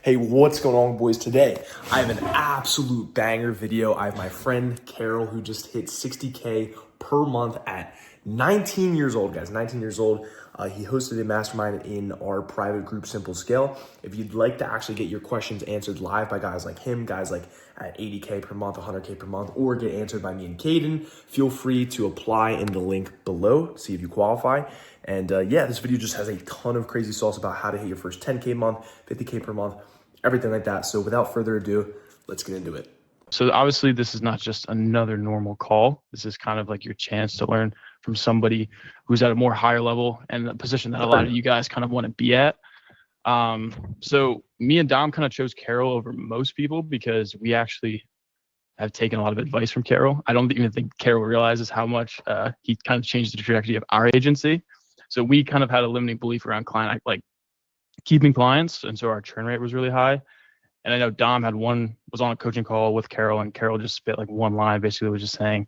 Hey, what's going on, boys? Today, I have an absolute banger video. I have my friend Carol who just hit 60K per month at 19 years old, guys. 19 years old. He hosted a mastermind in our private group, Simple Scale. If you'd like to actually get your questions answered live by guys like him, guys like at 80K per month, 100K per month, or get answered by me and Caden, feel free to apply in the link below, see if you qualify. And yeah, this video just has a ton of crazy sauce about how to hit your first 10K a month, 50K per month, everything like that. So without further ado, let's get into it. So obviously this is not just another normal call. This is kind of like your chance to learn from somebody who's at a more higher level and a position that a lot of you guys kind of want to be at. So me and Dom kind of chose Carol over most people because we actually have taken a lot of advice from Carol. I don't even think Carol realizes how much he kind of changed the trajectory of our agency. So we kind of had a limiting belief around client, like keeping clients. And so our churn rate was really high. And I know Dom was on a coaching call with Carol, and Carol just spit like one line, basically was just saying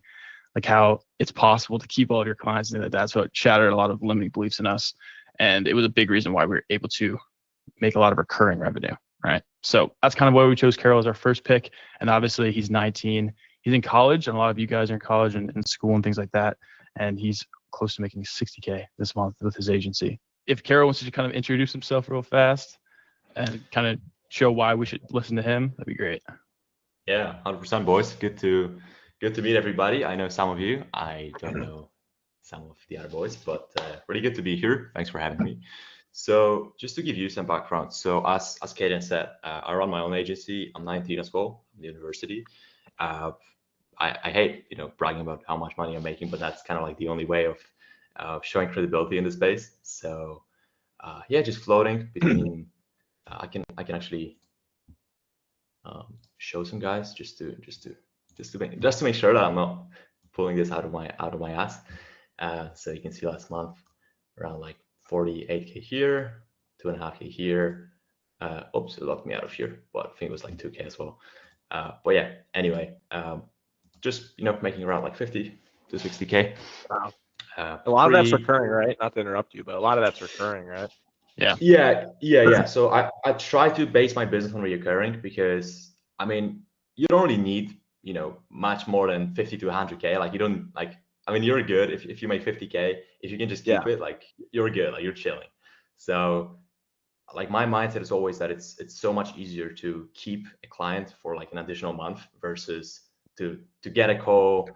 like how it's possible to keep all of your clients and things like that. So it shattered a lot of limiting beliefs in us. And it was a big reason why we were able to make a lot of recurring revenue, right? So that's kind of why we chose Carol as our first pick. And obviously he's 19, he's in college, and a lot of you guys are in college and in school and things like that. And he's close to making 60K this month with his agency. If Carol wants to kind of introduce himself real fast and kind of show why we should listen to him, that'd be great. Yeah, 100%, boys. Good to meet everybody. I know some of you. I don't know some of the other boys, but really good to be here. Thanks for having me. So just to give you some background. So as Caden said, I run my own agency. I'm 19 as well. I'm in university. I hate bragging about how much money I'm making, but that's kind of like the only way of showing credibility in the space. So yeah, just floating between. I can actually show some guys just to make sure that I'm not pulling this out of my ass. So you can see last month around like 48K here, 2.5K here. Oops, it locked me out of here, but I think it was like 2K as well. But yeah, anyway, just making around like 50 to 60K. Wow. A lot of that's recurring, right? Not to interrupt you, but a lot of that's recurring, right? Yeah. So I try to base my business on recurring because I mean you don't really need much more than 50 to 100K. Like you don't like. I mean you're good if you make 50K. If you can just keep it, like you're good. Like you're chilling. So like my mindset is always that it's so much easier to keep a client for like an additional month versus to get a call,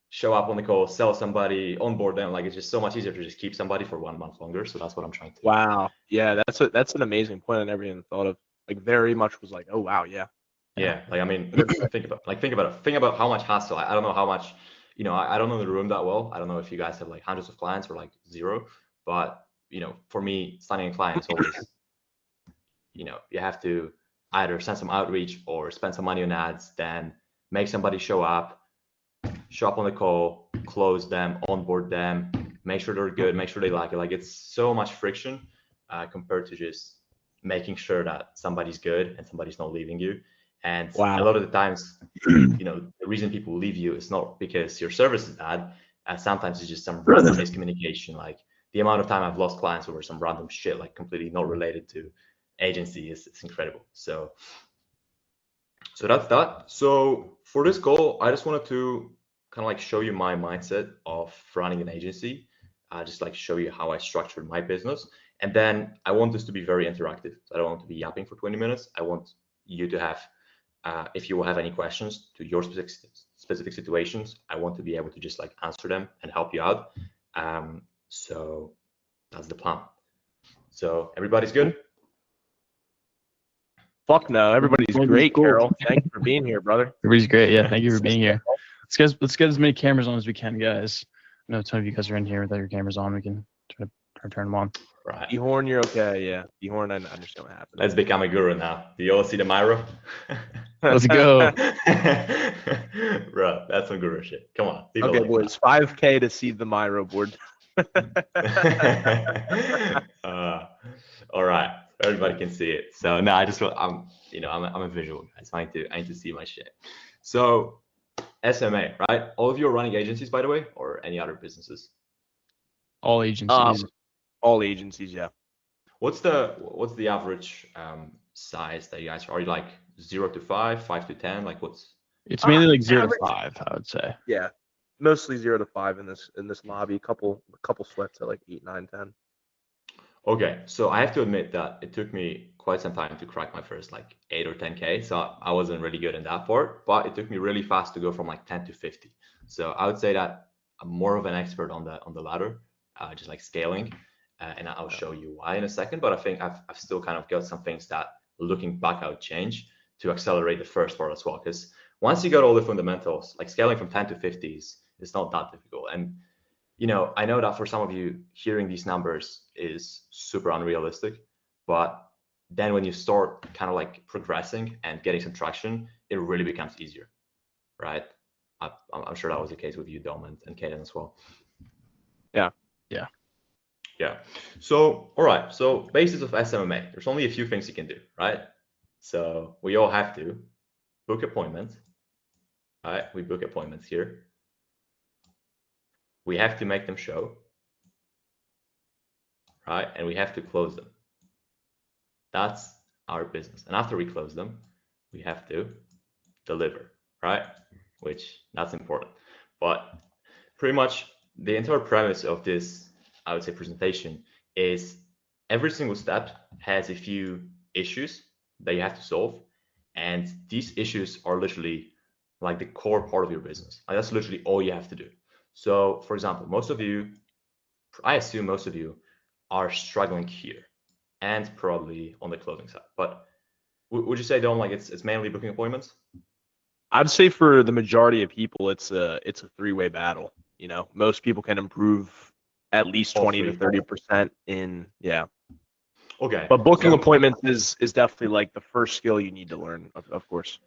show up on the call, sell somebody, onboard them. Like it's just so much easier to just keep somebody for 1 month longer. So that's what I'm trying to do. Wow. Yeah, that's an amazing point I never even thought of. Like very much was like, oh wow, yeah. Yeah. Like I mean, think about how much hassle. I don't know how much, I don't know the room that well. I don't know if you guys have like hundreds of clients or like zero, but for me, signing a client is always, you have to either send some outreach or spend some money on ads, then make somebody show up on the call, close them, onboard them, make sure they're good, make sure they like it. Like it's so much friction compared to just making sure that somebody's good and somebody's not leaving you. And a lot of the times, the reason people leave you is not because your service is bad. And sometimes it's just some random miscommunication. Like the amount of time I've lost clients over some random shit, like completely not related to agency it's incredible. So that's that. So for this call, I just wanted to kind of like show you my mindset of running an agency, just like show you how I structured my business. And then I want this to be very interactive. So I don't want to be yapping for 20 minutes. I want you to have, if you will have any questions to your specific situations, I want to be able to just like answer them and help you out. So that's the plan. So everybody's good? Fuck no, everybody's great, Carol. Thank you for being here, brother. Everybody's great. Yeah, thank you for being here. Let's get as many cameras on as we can, guys. I know some of you guys are in here without your cameras on. We can turn them on. Right. Ehorn, you're okay. Yeah. Ehorn, I understand what happened. Let's become a guru now. Do you all see the Miro? Let's go. Bro, that's some guru shit. Come on. Okay, boys. 5K to see the Miro board. All right. Everybody can see it. So no, I'm a visual guy. So I need to see my shit. So SMA, right? All of you are running agencies, by the way, or any other businesses? All agencies. All agencies, yeah. What's the average size that you guys are? You like 0 to 5, 5 to 10? Like what's? It's mainly like 0 average. to 5, I would say. Yeah, mostly 0 to 5 in this lobby. Couple sweats at like 8, 9, 10. Okay, so I have to admit that it took me quite some time to crack my first like 8 or 10K. So I wasn't really good in that part, but it took me really fast to go from like 10 to 50. So I would say that I'm more of an expert on the ladder, just like scaling, and I'll show you why in a second. But I think I've still kind of got some things that looking back I would change to accelerate the first part as well. Because once you got all the fundamentals, like scaling from 10 to 50 is not that difficult. And I know that for some of you, hearing these numbers is super unrealistic, but then when you start kind of like progressing and getting some traction, it really becomes easier, right? I'm sure that was the case with you, Dom, and Kaden as well. Yeah. Yeah. So, all right. So basis of SMMA, there's only a few things you can do, right? So we all have to book appointments, right? We book appointments here. We have to make them show, right? And we have to close them. That's our business. And after we close them, we have to deliver, right? Which that's important. But pretty much the entire premise of this, I would say, presentation is every single step has a few issues that you have to solve. And these issues are literally like the core part of your business. Like that's literally all you have to do. So for example, I assume most of you are struggling here and probably on the closing side. But would you say, Dom, like it's mainly booking appointments? I'd say for the majority of people, it's a 3-way battle. Most people can improve at least All 20 to three. 30% in, yeah. Okay. But booking So- appointments is definitely like the first skill you need to learn, of course.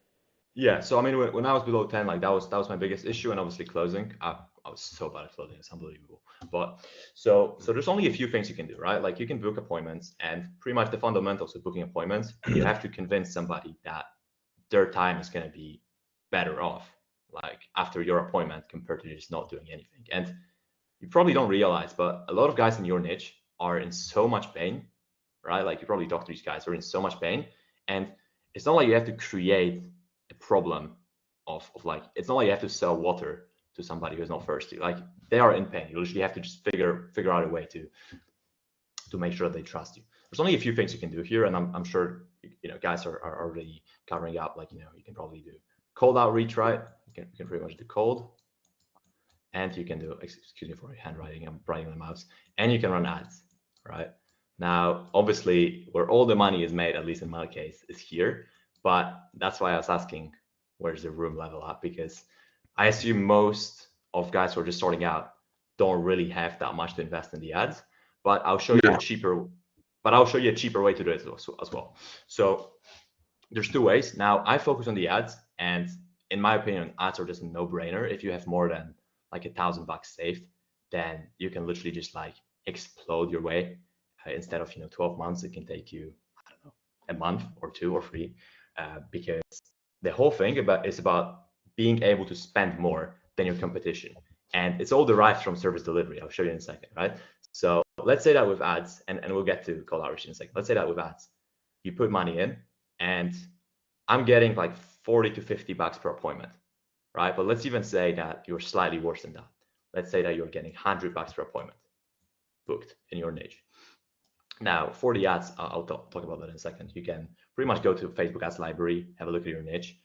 Yeah, so I mean, when I was below 10, like that was my biggest issue, and obviously closing. I was so bad at closing; it's unbelievable. But so there's only a few things you can do, right? Like you can book appointments, and pretty much the fundamentals of booking appointments, you have to convince somebody that their time is going to be better off, like after your appointment compared to just not doing anything. And you probably don't realize, but a lot of guys in your niche are in so much pain, right? Like you probably talk to these guys who are in so much pain, and it's not like you have to create a problem of like, it's not like you have to sell water to somebody who's not thirsty. Like they are in pain. You literally have to just figure out a way to make sure that they trust you. There's only a few things you can do here, and I'm sure guys are already covering up. Like you can probably do cold outreach, right? You can pretty much do cold, and you can do, excuse me for handwriting, I'm writing them out, and you can run ads, right? Now, obviously, where all the money is made, at least in my case, is here. But that's why I was asking, where's the room level at? Because I assume most of guys who are just starting out don't really have that much to invest in the ads. But I'll show you a cheaper way to do it as well. So there's two ways. Now I focus on the ads, and in my opinion, ads are just a no-brainer. If you have more than like $1,000 saved, then you can literally just like explode your way. Instead of 12 months, it can take you, I don't know, a month or 2 or 3, because the whole thing is about being able to spend more than your competition, and it's all derived from service delivery. I'll show you in a second, right? So let's say that with ads, and we'll get to call outreach in a second. Let's say that with ads, you put money in, and I'm getting like $40 to $50 per appointment, right? But let's even say that you're slightly worse than that. Let's say that you're getting $100 per appointment booked in your niche. Now, for the ads, I'll talk about that in a second. You can pretty much go to Facebook ads library, have a look at your niche,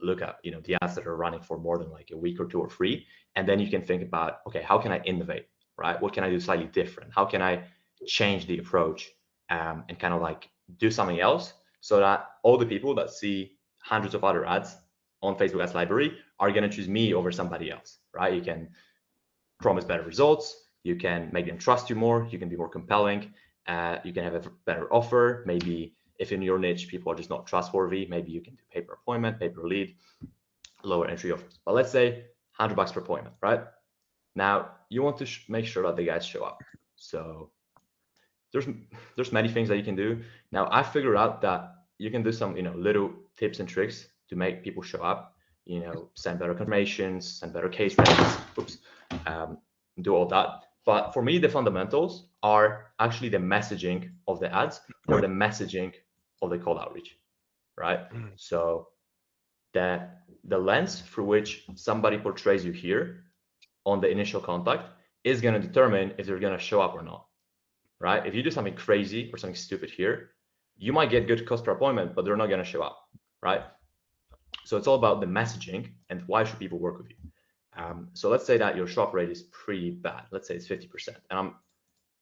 look at the ads that are running for more than like a week or 2 or 3, and then you can think about, okay, how can I innovate, right? What can I do slightly different? How can I change the approach and kind of like do something else so that all the people that see hundreds of other ads on Facebook ads library are going to choose me over somebody else, right? You can promise better results. You can make them trust you more. You can be more compelling. You can have a better offer. Maybe if in your niche people are just not trustworthy, maybe you can do pay per appointment, pay per lead, lower entry offers. But let's say $100 per appointment, right? Now you want to make sure that the guys show up. So there's many things that you can do. Now I figured out that you can do some little tips and tricks to make people show up. Send better confirmations, send better case studies. Do all that. But for me, the fundamentals are actually the messaging of the ads or the messaging of the cold outreach, right? Mm. So that the lens through which somebody portrays you here on the initial contact is going to determine if they're going to show up or not, right? If you do something crazy or something stupid here, you might get good cost per appointment, but they're not going to show up, right? So it's all about the messaging and why should people work with you. So let's say that your show up rate is pretty bad. Let's say it's 50%. And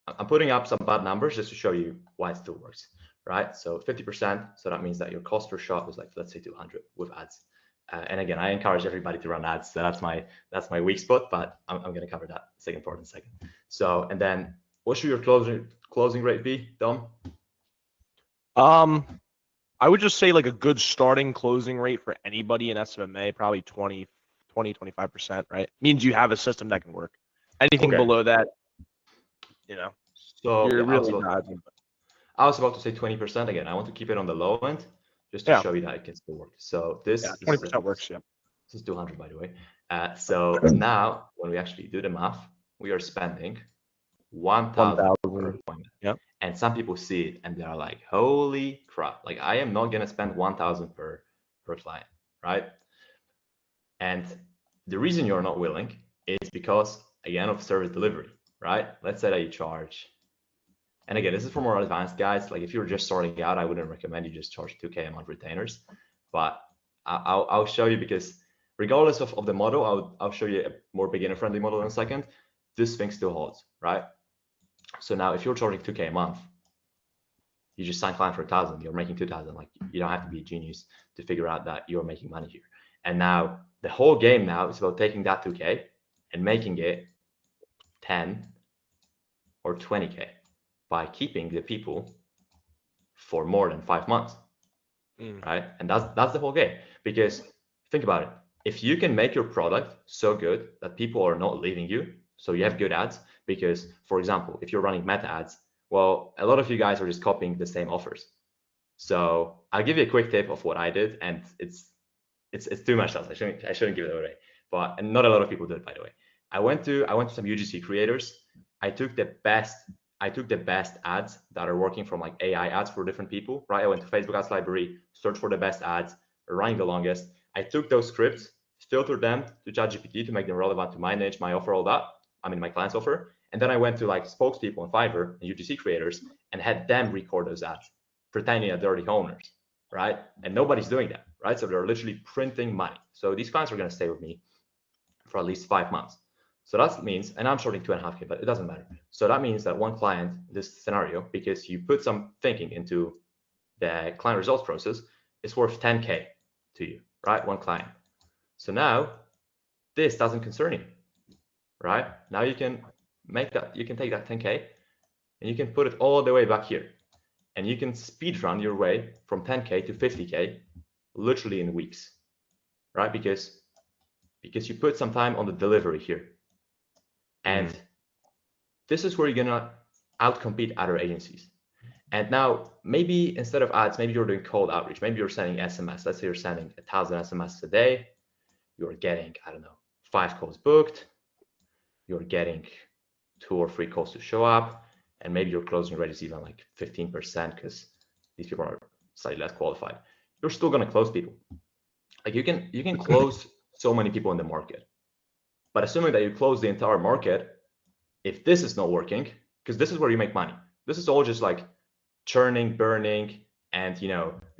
I'm putting up some bad numbers just to show you why it still works, right? So 50%, so that means that your cost per shop is like, let's say 200 with ads. And again, I encourage everybody to run ads. So that's my weak spot, but I'm going to cover that second part in a second. So, and then what should your closing rate be, Dom? I would just say like a good starting closing rate for anybody in SMMA, probably 25%, right? Means you have a system that can work. Anything Okay. below that, So you're yeah, really I was about to say 20%. Again, I want to keep it on the low end just to show you that it can still work. So this 20% works, yeah. This is 200, by the way. So now when we actually do the math, we are spending 1,000 per appointment. Yep. And some people see it and they're like, holy crap, like I am not gonna spend 1,000 per client, right? And the reason you're not willing is because, again, of service delivery, right? Let's say that you charge, and again, this is for more advanced guys. Like if you're just starting out, I wouldn't recommend you just charge 2K a month retainers, but I'll show you, because regardless of the model, I'll show you a more beginner friendly model in a second. This thing still holds, right? So now if you're charging 2K a month, you just sign client for 1,000, you're making 2,000. Like you don't have to be a genius to figure out that you're making money here. And now the whole game now is about taking that 2K and making it 10 or 20K by keeping the people for more than 5 months, right? And that's the whole game. Because think about it. If you can make your product so good that people are not leaving you, so you have good ads, because for example, if you're running meta ads, well, a lot of you guys are just copying the same offers. So I'll give you a quick tip of what I did, and it's too much stuff. I shouldn't give it away, but and not a lot of people do it, by the way. I went to some UGC creators. I took the best ads that are working from like AI ads for different people, right? I went to Facebook Ads Library, searched for the best ads, running the longest. I took those scripts, filtered them to ChatGPT to make them relevant to my niche, my offer, all that. I mean, my client's offer. And then I went to like spokespeople on Fiverr and UGC creators and had them record those ads, pretending that they're the owners, right? And nobody's doing that, right? So they're literally printing money. So these clients are going to stay with me for at least 5 months. So that means, and I'm charging 2.5K, but it doesn't matter. So that means that one client, this scenario, because you put some thinking into the client results process, is worth 10K to you, right? One client. So now this doesn't concern you, right? Now you can take that 10K and you can put it all the way back here. And you can speed run your way from 10K to 50K literally in weeks, right? Because you put some time on the delivery here. And this is where you're gonna outcompete other agencies. And now maybe instead of ads, maybe you're doing cold outreach. Maybe you're sending SMS. Let's say you're sending 1,000 SMS a day. You're getting, I don't know, 5 calls booked. You're getting 2 or 3 calls to show up. And maybe your closing rate is even like 15% because these people are slightly less qualified. You're still gonna close people. Like you can close so many people in the market. But assuming that you close the entire market, if this is not working, because this is where you make money. This is all just like churning, burning, and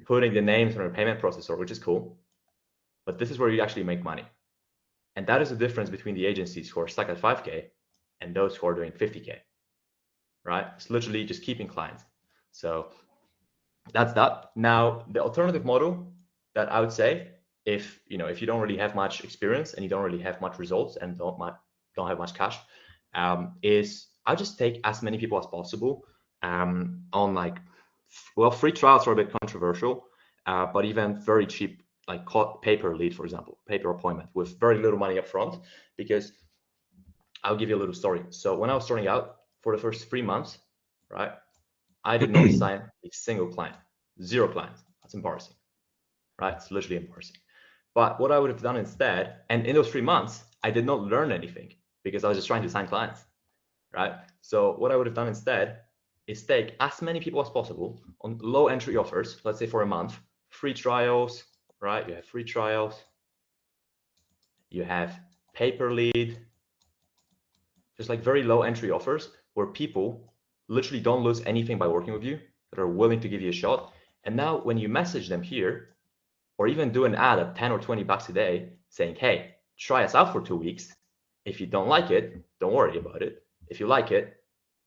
putting the names on a payment processor, which is cool. But this is where you actually make money. And that is the difference between the agencies who are stuck at 5K and those who are doing 50K, right? It's literally just keeping clients. So that's that. Now, the alternative model that I would say, if you don't really have much experience and you don't really have much results and don't have much cash, is I'll just take as many people as possible on like, well, free trials are a bit controversial, but even very cheap, like paper lead, for example, paper appointment with very little money up front. Because I'll give you a little story. So when I was starting out, for the first 3 months, right, I did not sign a single client, 0 clients. That's embarrassing, right? It's literally embarrassing. But what I would have done instead, and in those 3 months, I did not learn anything because I was just trying to sign clients, right? So what I would have done instead is take as many people as possible on low entry offers, let's say for a month, free trials, right? You have free trials, you have pay-per lead, just like very low entry offers where people literally don't lose anything by working with you, that are willing to give you a shot. And now when you message them here, or even do an ad at 10 or 20 bucks a day saying, hey, try us out for 2 weeks. If you don't like it, don't worry about it. If you like it,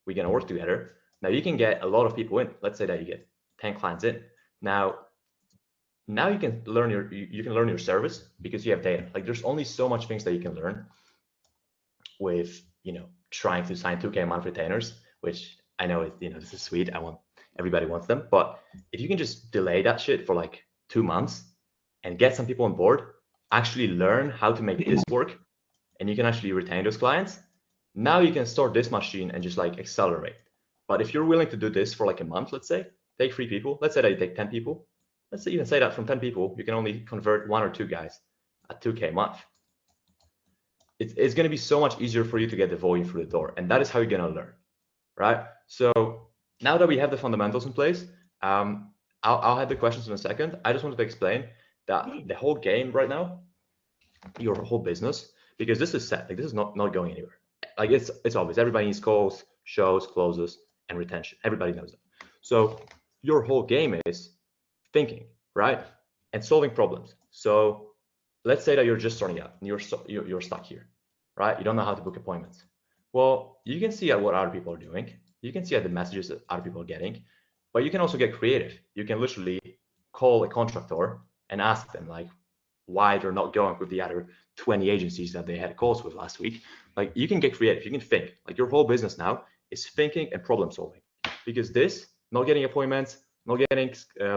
we're gonna work together. Now you can get a lot of people in. Let's say that you get 10 clients in. Now you can learn your service because you have data. Like there's only so much things that you can learn with trying to sign 2K a month retainers, which I know this is sweet. Everybody wants them, but if you can just delay that shit for like 2 months and get some people on board, actually learn how to make this work, and you can actually retain those clients. Now you can start this machine and just like accelerate. But if you're willing to do this for like a month, let's say, take 3 people, let's say that you take 10 people, let's even say that from 10 people, you can only convert 1 or 2 guys at 2K a month. It's going to be so much easier for you to get the volume through the door. And that is how you're going to learn, right? So now that we have the fundamentals in place, I'll have the questions in a second. I just wanted to explain that the whole game right now, your whole business, because this is set, like this is not going anywhere. Like it's obvious. Everybody needs calls, shows, closes, and retention. Everybody knows that. So your whole game is thinking, right? And solving problems. So let's say that you're just starting out and you're stuck here, right? You don't know how to book appointments. Well, you can see what other people are doing. You can see the messages that other people are getting, but you can also get creative. You can literally call a contractor and ask them like why they're not going with the other 20 agencies that they had calls with last week. Like you can get creative, you can think. Like your whole business now is thinking and problem solving, because this, not getting appointments, not getting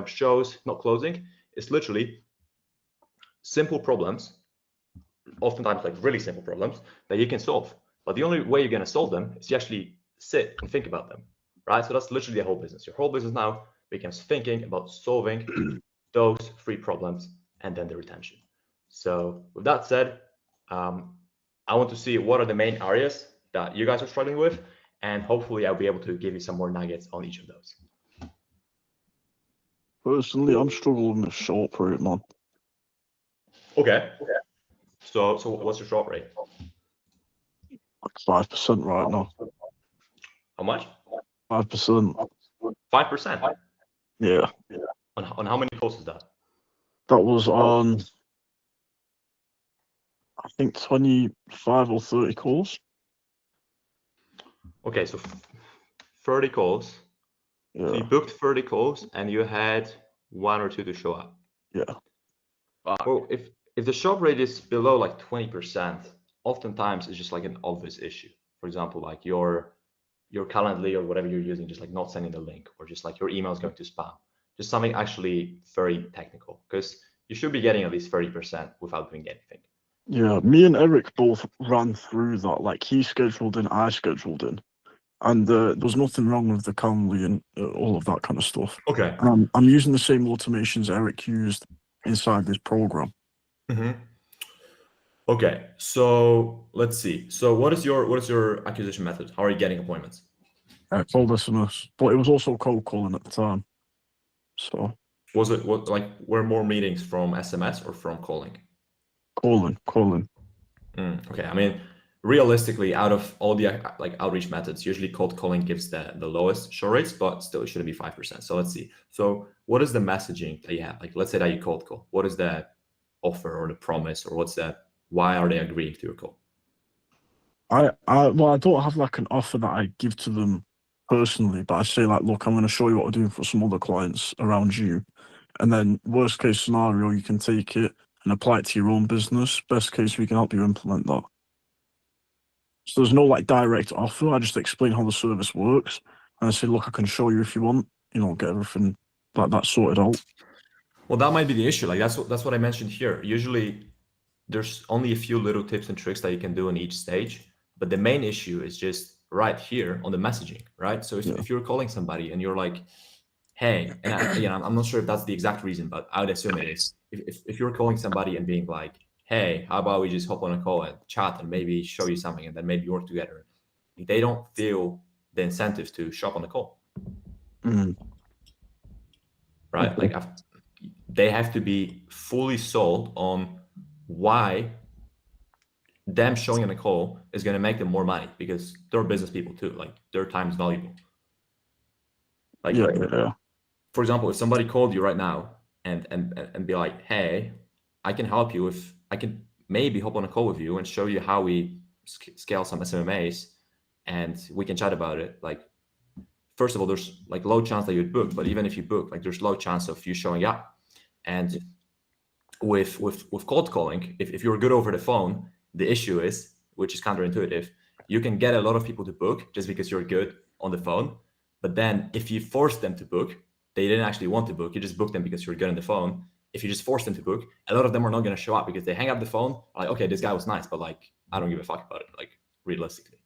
shows, not closing, is literally simple problems, oftentimes like really simple problems that you can solve. But the only way you're going to solve them is you actually sit and think about them, right? So that's literally the whole business. Your whole business now becomes thinking about solving those 3 problems and then the retention. So with that said, I want to see what are the main areas that you guys are struggling with, and hopefully I'll be able to give you some more nuggets on each of those. Personally, I'm struggling with short rate, man. Okay. So what's your short rate? Like 5% right now. How much? 5%. 5%? Yeah. On how many calls is that? That was on, I think, 25 or 30 calls. Okay, so 30 calls. Yeah. So you booked 30 calls and you had 1 or 2 to show up. Yeah. Well, if the shop rate is below like 20%, oftentimes it's just like an obvious issue. For example, like your Calendly or whatever you're using, just like not sending the link, or just like your email is going to spam. Just something actually very technical, because you should be getting at least 30% without doing anything. Yeah, me and Eric both ran through that. Like he scheduled in, I scheduled in, and there was nothing wrong with the Calendly and all of that kind of stuff. Okay. I'm using the same automations Eric used inside this program. Mm-hmm. Okay, so let's see. So what is your acquisition method? How are you getting appointments? Cold SMS, but it was also cold calling at the time. So were more meetings from SMS or from calling? calling. Okay, I mean, realistically, out of all the like outreach methods, usually cold calling gives the lowest show rates, but still it shouldn't be 5%. So let's see. So what is the messaging that you have? Like, let's say that you cold call. What is the offer or the promise, or why are they agreeing to your call? Well, I don't have like an offer that I give to them personally, but I say like, look, I'm going to show you what we're doing for some other clients around you, and then worst case scenario, you can take it and apply it to your own business. Best case, we can help you implement that. So there's no like direct offer. I just explain how the service works, and I say, look, I can show you if you want, get everything like that sorted out. Well, that might be the issue. Like that's what I mentioned here. Usually there's only a few little tips and tricks that you can do in each stage, but the main issue is just right here on the messaging, right? So if you're calling somebody and you're like, hey, and I'm not sure if that's the exact reason, but I would assume it is. If you're calling somebody and being like, hey, how about we just hop on a call and chat and maybe show you something and then maybe work together, they don't feel the incentive to shop on the call. Mm. right? Okay. Like they have to be fully sold on why them showing on a call is going to make them more money, because they're business people too. Like their time is valuable. Like, Yeah. for example, if somebody called you right now and be like, hey, I can help you if I can maybe hop on a call with you and show you how we scale some SMMAs, and we can chat about it. Like, first of all, there's like low chance that you'd book, but even if you book, like there's low chance of you showing up. And with cold calling, if you're good over the phone, the issue is, which is counterintuitive, you can get a lot of people to book just because you're good on the phone. But then if you force them to book, they didn't actually want to book. You just book them because you're good on the phone. If you just force them to book, a lot of them are not going to show up because they hang up the phone. Like, okay, this guy was nice, but like, I don't give a fuck about it. Like, realistically.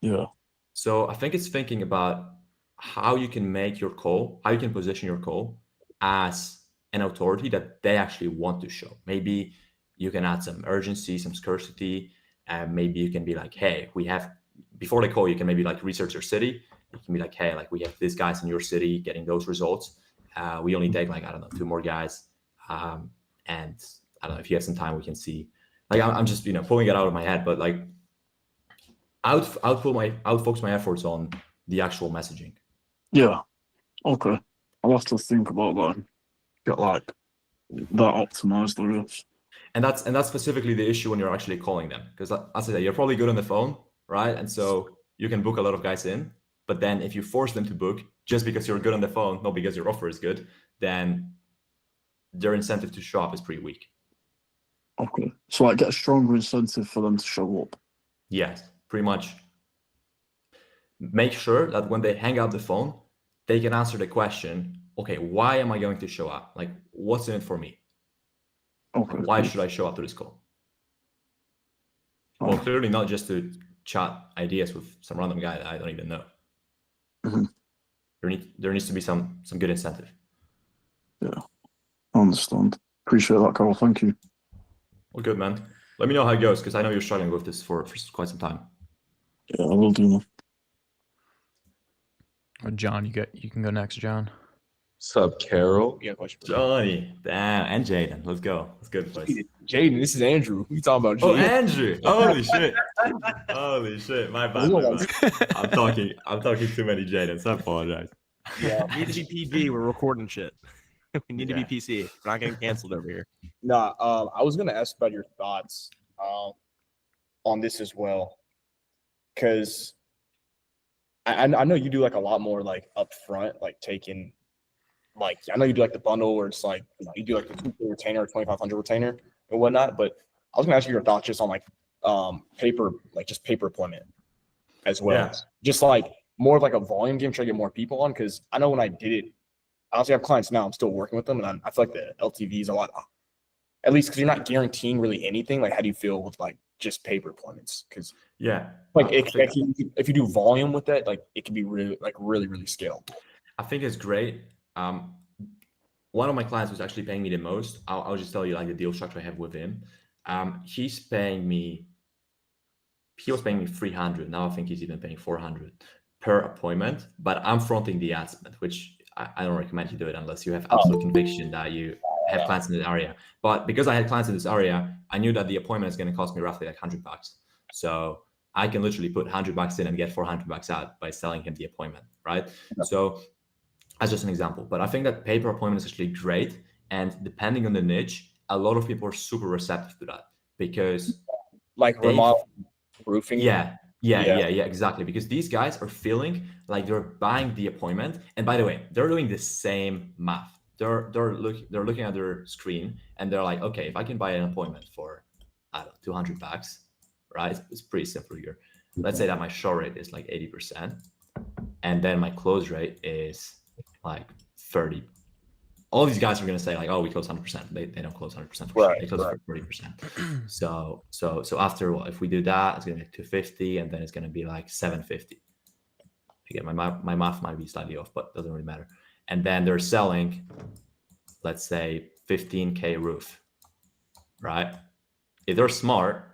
Yeah. So I think it's thinking about how you can make your call, how you can position your call as an authority that they actually want to show. Maybe you can add some urgency, some scarcity, and maybe you can be like, hey, we have, before they call, you can maybe like research your city. You can be like, hey, like we have these guys in your city getting those results. We only take like, I don't know, 2 more guys. And I don't know, if you have some time, we can see. Like I'm just, pulling it out of my head, but like I would focus my efforts on the actual messaging. Yeah. Okay. I'll have to think about that and get like that optimized, I guess. And that's specifically the issue when you're actually calling them, because as I said, you're probably good on the phone, right? And so you can book a lot of guys in, but then if you force them to book just because you're good on the phone, not because your offer is good, then their incentive to show up is pretty weak. Okay. So like get a stronger incentive for them to show up. Yes, pretty much. Make sure that when they hang up the phone, they can answer the question, okay, why am I going to show up? Like, what's in it for me? Okay. Why should I show up to this call? Well, clearly not just to chat ideas with some random guy that I don't even know. Mhm. There needs to be some good incentive. Yeah. I understand. Appreciate that, Carl. Thank you. Well, good, man. Let me know how it goes, because I know you're struggling with this for quite some time. Yeah, I will do now. John, you can go next, John. What's up, Carol? You got a question for me? Johnny, damn, and Jaden. Let's go. Let's go, boys. Jaden, this is Andrew. Who you talking about, Oh, Jaden? Andrew! Holy shit! Holy shit! My bad. I'm talking too many Jadens. I apologize. Yeah, we need to be PG. We're recording shit. We need to Yeah. be PC. We're not getting canceled over here. Nah, I was gonna ask about your thoughts on this as well, because I know you do like a lot more like upfront, like taking, like I know you do like the bundle where it's like you do like the 2K retainer, 2,500 retainer and whatnot. But I was gonna ask you your thoughts just on like just paper deployment as well. Yeah. Just like more of like a volume game, trying to get more people on. Because I know when I did it, I honestly have clients now. I'm still working with them, and I feel like the LTV is a lot, at least because you're not guaranteeing really anything. Like, how do you feel with like just paper deployments? Because Yeah. like if you do volume with that, like it can be really scalable. I think it's great. One of my clients was actually paying me the most. I'll just tell you like the deal structure I have with him. He was paying me 300. Now I think he's even paying 400 per appointment, but I'm fronting the ad spend, which I don't recommend you do it unless you have absolute conviction that you have clients in this area. But because I had clients in this area, I knew that the appointment is going to cost me roughly like $100. So I can literally put $100 in and get $400 out by selling him the appointment, right? Yeah. So that's just an example. But I think that paper appointment is actually great. And depending on the niche, a lot of people are super receptive to that, because Like remodel, roofing. yeah, exactly. Because these guys are feeling like they're buying the appointment. And by the way, they're doing the same math. They're looking at their screen and they're like, okay, if I can buy an appointment for, I don't know, $200, right? It's pretty simple here. Let's say that my show rate is like 80%, and then my close rate is like 30. All these guys are going to say like, oh, we close 100%. They don't close 100%. Right, They close right. 30%. So after if we do that, it's going to be 250, and then it's going to be like 750. Again, my math might be slightly off, but doesn't really matter. And then they're selling, let's say 15K roof, right? If they're smart,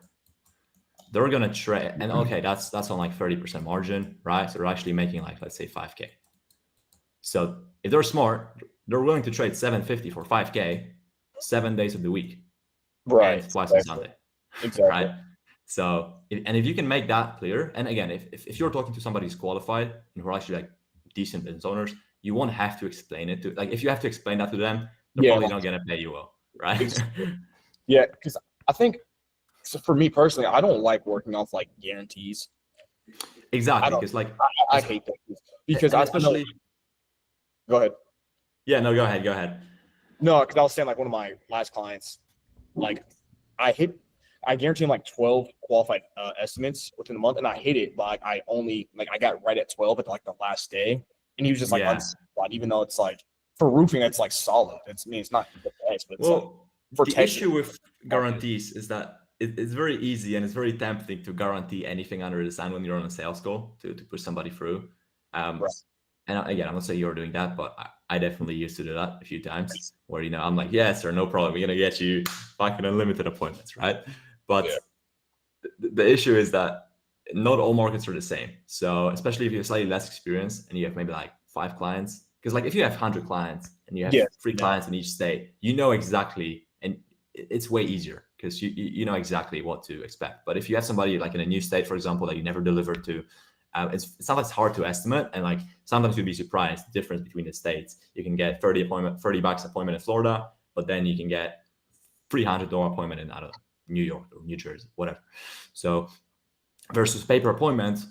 they're going to trade. And okay, that's on like 30% margin, right? So they're actually making like, let's say 5K. So if they're smart, they're willing to trade 750 for 5K 7 days of the week, Right. and twice on Sunday, Exactly. right? So, if you can make that clear, and again, if you're talking to somebody who's qualified and who are actually like decent business owners, you won't have to explain it to, like, if you have to explain that to them, they're Yeah, probably like- not gonna pay you well, right? Yeah, because I think, so for me personally, I don't like working off like guarantees. Exactly, don't- because like I hate that because and I especially go ahead. yeah, no, go ahead. No, because I was saying like one of my last clients, like I guarantee him like 12 qualified estimates within a month, and I hit it, but like, I got right at 12 at like the last day, and he was just like Yeah. unsatisfied, even though it's like for roofing, it's like solid. It's not the best, but it's like, Well, for the testing. issue with guarantees is that it's very easy and it's very tempting to guarantee anything under the sun when you're on a sales call to push somebody through. Right. And again, I'm not saying you're doing that, but I definitely used to do that a few times where, I'm like, yes, sir, no problem. We're going to get you fucking unlimited appointments, right? But the issue is that not all markets are the same. So especially if you have slightly less experience and you have maybe like 5 clients, because like if you have 100 clients and you have 3 clients in each state, you know exactly, and it's way easier because you know exactly what to expect. But if you have somebody like in a new state, for example, that you never delivered to, it's sometimes hard to estimate, and like sometimes you'll be surprised the difference between the states. You can get $30 appointment in Florida, but then you can get $300 appointment in, I don't know, New York or New Jersey, whatever. So versus paper appointments,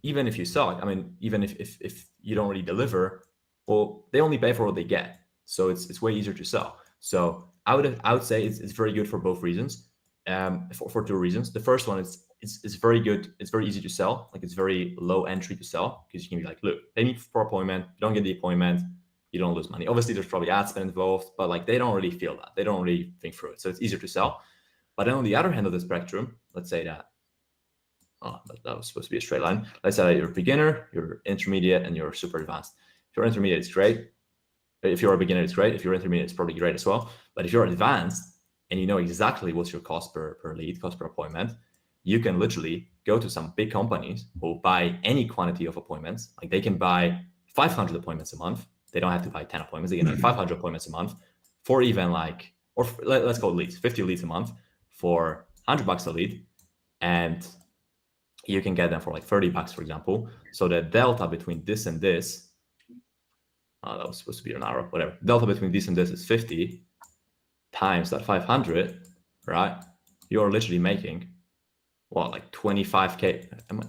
even if you suck, I mean, even if you don't really deliver, well, they only pay for what they get. So it's way easier to sell. So I would say it's very good for both reasons. For 2 reasons. The first one is it's very good. It's very easy to sell. Like it's very low entry to sell because you can be like, look, pay me for appointment. You don't get the appointment. You don't lose money. Obviously, there's probably ad spend involved, but like they don't really feel that. They don't really think through it. So it's easier to sell. But then on the other hand of the spectrum, let's say that, that was supposed to be a straight line. Let's say that you're a beginner, you're intermediate, and you're super advanced. If you're intermediate, it's great. If you're a beginner, it's great. If you're intermediate, it's probably great as well. But if you're advanced and you know exactly what's your cost per lead, cost per appointment, you can literally go to some big companies who buy any quantity of appointments. Like they can buy 500 appointments a month. They don't have to buy 10 appointments. They can buy 500 appointments a month for even like, or let's call it leads, 50 leads a month for $100 a lead. And you can get them for like $30, for example. So the delta between this and this, that was supposed to be an hour, whatever. Delta between this and this is 50 times that 500, right? You're literally making, well, like 25K.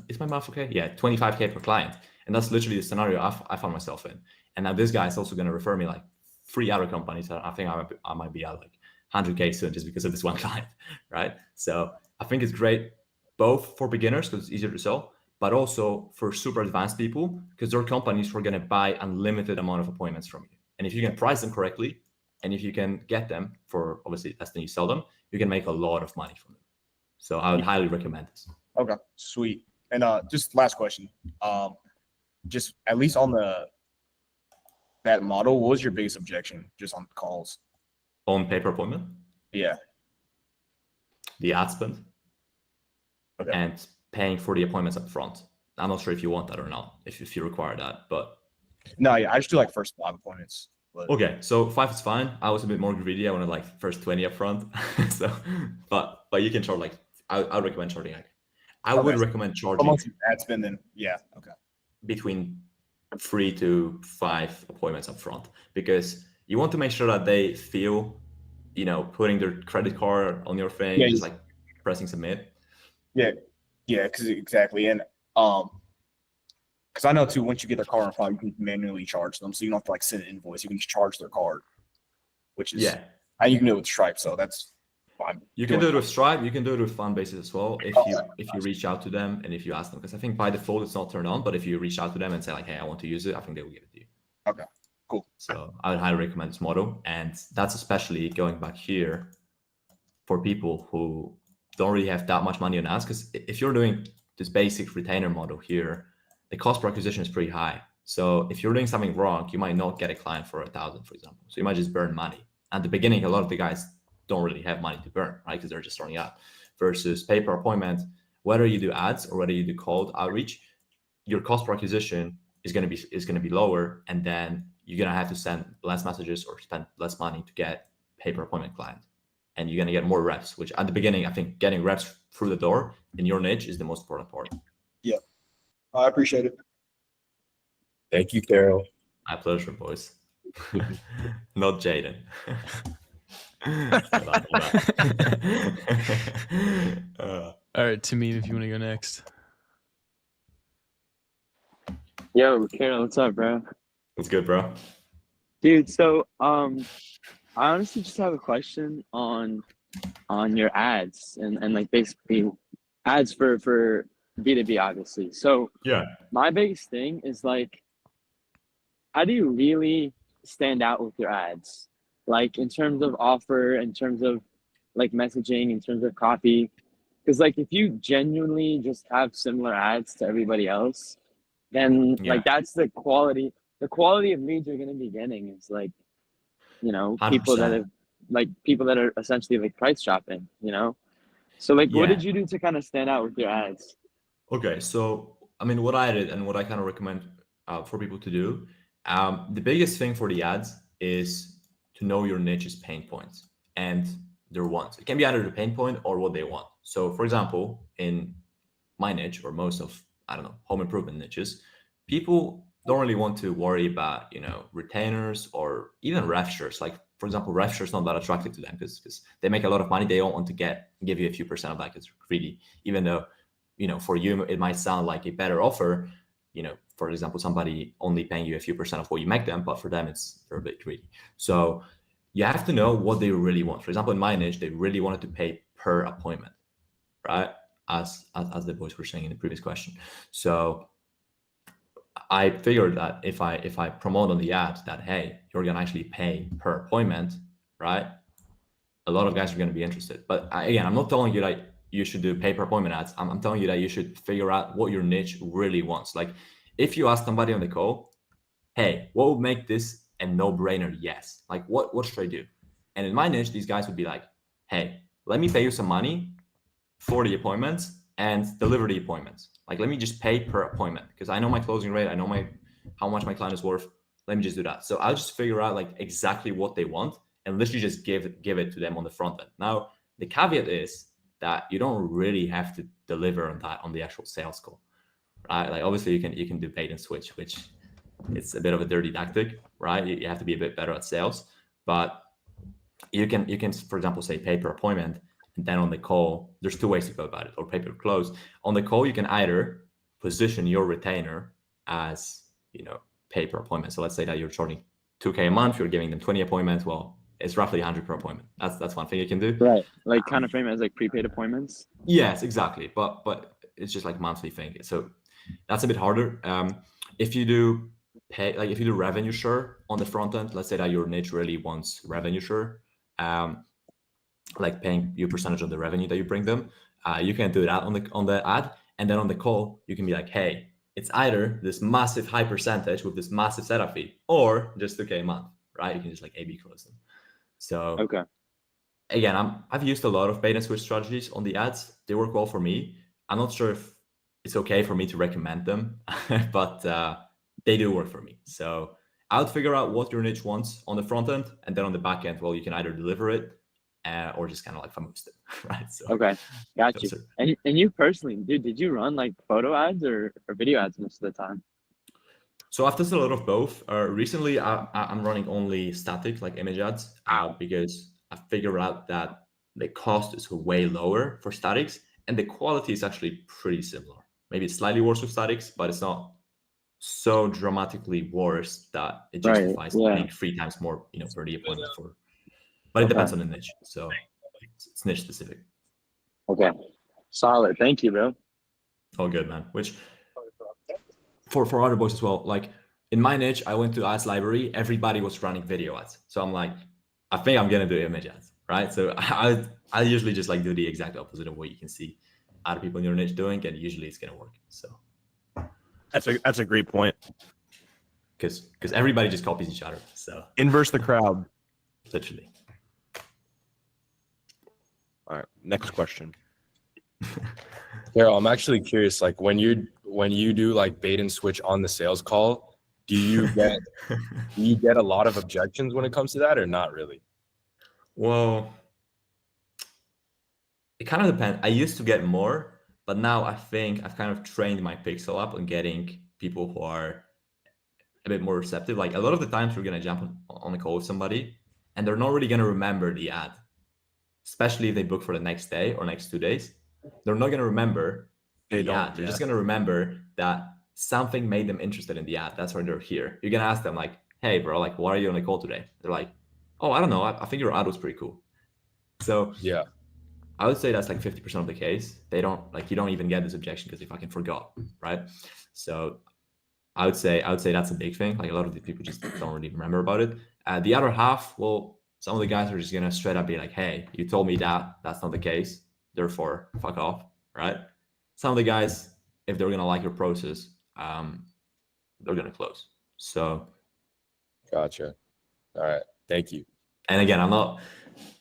Is my math okay? Yeah, 25K per client. And that's literally the scenario I found myself in. And now this guy is also going to refer me like 3 other companies that I think I might be at like 100K soon just because of this one client, right? So I think it's great both for beginners because it's easier to sell, but also for super advanced people because there are companies who are going to buy unlimited amount of appointments from you. And if you can price them correctly, and if you can get them for obviously less than you sell them, you can make a lot of money from them. So I would highly recommend this. Okay, sweet. And just last question. Just at least on that model, what was your biggest objection just on calls? On paper appointment? Yeah. The ad spend. Okay. And paying for the appointments up front. I'm not sure if you want that or not, if you require that, but. No, yeah, I just do like first 5 appointments. But... Okay, so 5 is fine. I was a bit more greedy. I wanted like first 20 up front. So, but you can charge like, I would recommend charging like, I would recommend charging ad spend then, yeah, okay. Between 3 to 5 appointments up front because you want to make sure that they feel, putting their credit card on your thing, just like pressing submit. Yeah, because exactly, and because I know too, once you get their card on file, you can manually charge them, so you don't have to like send an invoice. You can just charge their card, which is and you can do it with Stripe, so that's fine. You can do it with Stripe. You can do it with Funbasis as well if you reach out to them and if you ask them, because I think by default it's not turned on, but if you reach out to them and say like, hey, I want to use it, I think they will give it to you. Okay, cool. So I would highly recommend this model, and that's especially going back here for people who don't really have that much money on ads, because if you're doing this basic retainer model here, the cost per acquisition is pretty high. So if you're doing something wrong, you might not get a client for 1,000, for example. So you might just burn money. At the beginning, a lot of the guys don't really have money to burn, right? Because they're just starting out. Versus pay per appointment, whether you do ads or whether you do cold outreach, your cost per acquisition is going to be lower, and then you're gonna have to send less messages or spend less money to get pay per appointment client, and you're gonna get more reps. Which at the beginning, I think getting reps through the door in your niche is the most important part. Yeah, I appreciate it. Thank you, Carol. My pleasure, boys. Not Jaden. All right, Tamim, if you want to go next. Yo, Carol, what's up, bro? What's good, bro? Dude, so I honestly just have a question on your ads and like basically ads for B2B, obviously. So Yeah. my biggest thing is like, how do you really stand out with your ads? Like in terms of offer, in terms of like messaging, in terms of copy. Because like if you genuinely just have similar ads to everybody else, then Yeah. like that's the quality. The quality of leads you're gonna be getting is like, you know, people that 100%. have like people that are essentially like price shopping, you know. So like, what Yeah. did you do to kind of stand out with your ads? Okay, so I mean, what I did and what I kind of recommend for people to do, the biggest thing for the ads is to know your niche's pain points and their wants. It can be either the pain point or what they want. So, for example, in my niche or most of, I don't know, home improvement niches, people don't really want to worry about, you know, retainers or even rev shares. Like, for example, rev shares not that attractive to them because they make a lot of money. They don't want to give you a few percent of that because it's greedy, even though, you know, for you, it might sound like a better offer. You know, for example, somebody only paying you a few percent of what you make them, but for them, they're a bit greedy. So you have to know what they really want. For example, in my niche, they really wanted to pay per appointment, right? As the boys were saying in the previous question. So I figured that if I promote on the ad that, hey, you're gonna actually pay per appointment, right? A lot of guys are gonna be interested. But again, I'm not telling you that you should do pay per appointment ads. I'm telling you that you should figure out what your niche really wants. Like if you ask somebody on the call, hey, what would make this a no-brainer? Yes. Like what should I do? And in my niche, these guys would be like, hey, let me pay you some money for the appointments and deliver the appointments. Like, let me just pay per appointment because I know my closing rate. I know how much my client is worth. Let me just do that. So I'll just figure out like exactly what they want and literally just give it to them on the front end. Now, the caveat is that you don't really have to deliver on that on the actual sales call, right? Like obviously you can do bait and switch, which it's a bit of a dirty tactic, right? You have to be a bit better at sales, but you can, for example, say pay per appointment. And then on the call, there's two ways to go about it, or pay per close. On the call, you can either position your retainer as, you know, pay per appointment. So let's say that you're charging $2K a month, you're giving them 20 appointments. Well, it's roughly 100 per appointment. That's one thing you can do. Right. Like kind of frame it as like prepaid appointments. Yes, exactly. But it's just like monthly thing. So that's a bit harder. If you do if you do revenue share on the front end, let's say that your niche really wants revenue share, like paying you percentage of the revenue that you bring them, you can do that on the ad, and then on the call you can be like, hey, it's either this massive high percentage with this massive setup fee or just 2K a month, right? You can just like A/B close them. So okay, again, I've used a lot of bait and switch strategies on the ads. They work well for me. I'm not sure if it's okay for me to recommend them, but they do work for me. So I would figure out what your niche wants on the front end, and then on the back end, well, you can either deliver it or just kind of like famoost it, right? So okay, got you. are... And you personally, dude, did you run like photo ads or video ads most of the time? So I've tested a lot of both. Recently, I'm running only static, like image ads, because I figured out that the cost is way lower for statics, and the quality is actually pretty similar. Maybe it's slightly worse with statics, but it's not so dramatically worse that it justifies paying 3 times more, you know, per the appointment for. But it depends on the niche, so it's niche specific. Okay, solid. Thank you, bro. All good, man. Which for other boys as well, like in my niche, I went to ads library. Everybody was running video ads, so I'm like, I think I'm gonna do image ads, right? So I usually just like do the exact opposite of what you can see other people in your niche doing, and usually it's gonna work. So that's a great point. Because everybody just copies each other. So Inverse the crowd. Literally. All right, next question. Carol, I'm actually curious, like when you do like bait and switch on the sales call, Do you get a lot of objections when it comes to that, or not really? Well, it kind of depends. I used to get more, but now I think I've kind of trained my pixel up on getting people who are a bit more receptive. Like a lot of the times we're gonna jump on a call with somebody and they're not really gonna remember the ad, especially if they book for the next day or next 2 days. They're not gonna remember the ad. They're just gonna remember that something made them interested in the ad. That's why they're here. You're gonna ask them like, "Hey, bro, like, why are you on the call today?" They're like, "Oh, I don't know. I think your ad was pretty cool." So Yeah. I would say that's like 50% of the case. They don't like, you don't even get this objection because they fucking forgot, right? So I would say that's a big thing. Like a lot of the people just don't really remember about it. The other half, well, some of the guys are just gonna straight up be like, "Hey, you told me that's not the case. Therefore, fuck off," right? Some of the guys, if they're gonna like your process, they're gonna close. So, Gotcha. All right. Thank you. and again, I'm not,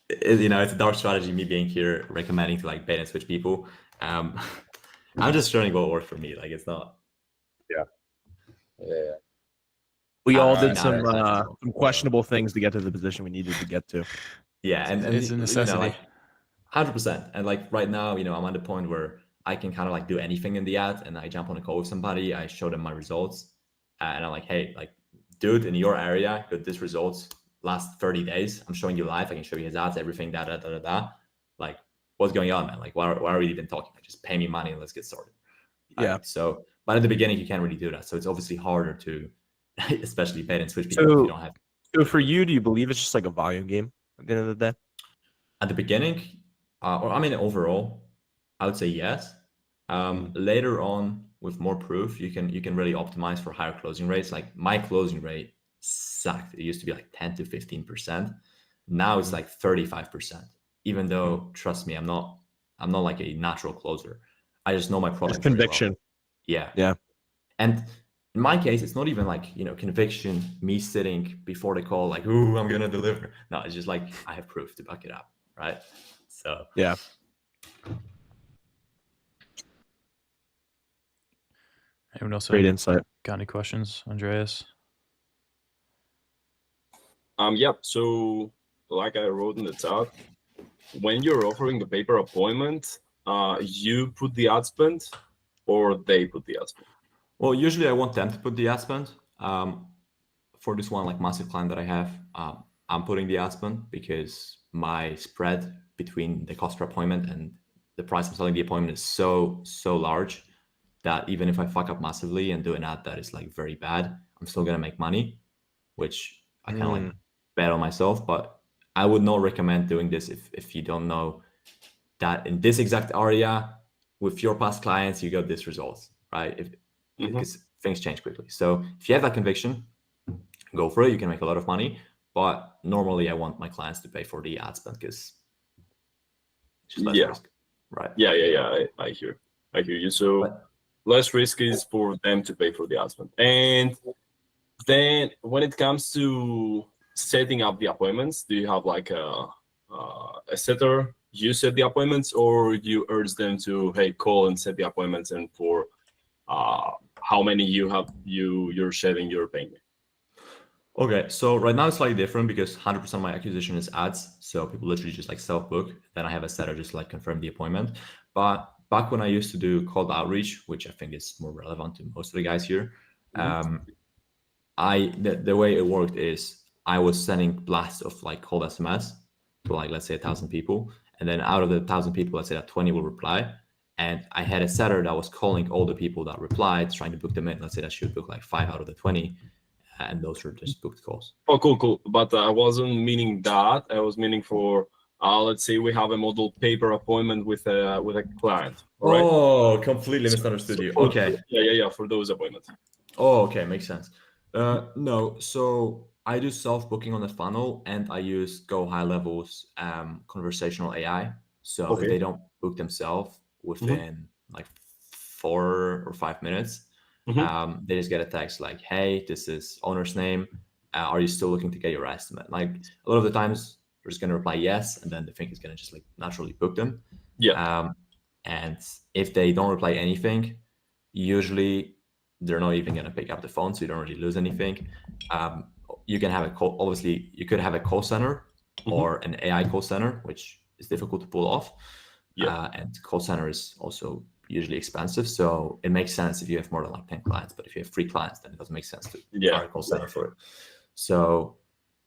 it's a dark strategy. Me being here recommending to like bait and switch people. I'm just showing what worked for me. Like it's not. Yeah. We all Alright, did some yeah. questionable things to get to the position we needed to get to. Yeah, and It's a necessity. like 100%. And like right now, I'm at the point where I can kind of like do anything in the ad, and I jump on a call with somebody, I show them my results, and I'm like, "Hey, like, dude, in your area, got this results last 30 days. I'm showing you live. I can show you his ads, everything, da da da da da. Like, what's going on, man? Like, why are we even talking? Like, just pay me money and let's get started." Yeah. Right? So, but at the beginning, you can't really do that. So it's obviously harder to, especially bait and switch people if you don't have. So for you, do you believe it's just like a volume game at the end of the day? At the beginning, or I mean overall, I would say yes. Later on, with more proof, you can really optimize for higher closing rates. Like my closing rate sucked. It used to be like 10 to 15%. Now it's like 35%. Even though, trust me, I'm not like a natural closer. I just know my product. Just conviction. Well. Yeah. Yeah. And in my case, it's not even like, conviction, me sitting before the call, like, "Ooh, I'm gonna deliver." No, it's just like I have proof to back it up, right? So yeah. Anyone else Great insight. got any questions, Andreas? Yeah. So, like I wrote in the chat, when you're offering a paper appointment, you put the ad spend, or they put the ad spend? Well, usually I want them to put the ad spend. For this one, like massive client that I have, I'm putting the ad spend because my spread between the cost per appointment and the price I'm selling the appointment is so large that even if I fuck up massively and do an ad that is like very bad, I'm still gonna make money, which I kind of like bet on myself. But I would not recommend doing this if you don't know that in this exact area with your past clients you got this results, right? Because things change quickly. So if you have that conviction, go for it. You can make a lot of money. But normally I want my clients to pay for the ad spend because it's just less risk, right? Yeah. I hear you. So less risk is for them to pay for the ad spend. And then when it comes to setting up the appointments, do you have like a setter? You set the appointments, or you urge them to, hey, call and set the appointments, and for how many you're setting, you're paying me? Okay, so right now it's slightly different because 100% of my acquisition is ads. So people literally just like self-book. Then I have a setter just like confirm the appointment. But back when I used to do cold outreach, which I think is more relevant to most of the guys here, the way it worked is I was sending blasts of like cold SMS to like, let's say 1,000 people. And then out of the 1,000 people, let's say that 20 will reply. And I had a setter that was calling all the people that replied, trying to book them in. Let's say that should book like 5 out of the 20. And those were just booked calls. Oh, cool. But I wasn't meaning that. I was meaning for, let's say we have a model paper appointment with a client. Right? Oh, completely misunderstood you. Okay. Yeah. For those appointments. Oh, okay, makes sense. No, so I do self-booking on the funnel, and I use Go High Levels conversational AI. So if they don't book themselves within like 4 or 5 minutes, they just get a text like, "Hey, this is owner's name. Are you still looking to get your estimate?" Like a lot of the times they're just gonna reply yes, and then the thing is gonna just like naturally book them. Yeah. And if they don't reply anything, usually they're not even going to pick up the phone, so you don't really lose anything. You can have a call, obviously you could have a call center or an AI call center, which is difficult to pull off. And call center is also usually expensive, so it makes sense if you have more than like 10 clients. But if you have 3 clients, then it doesn't make sense to hire a call center for it. So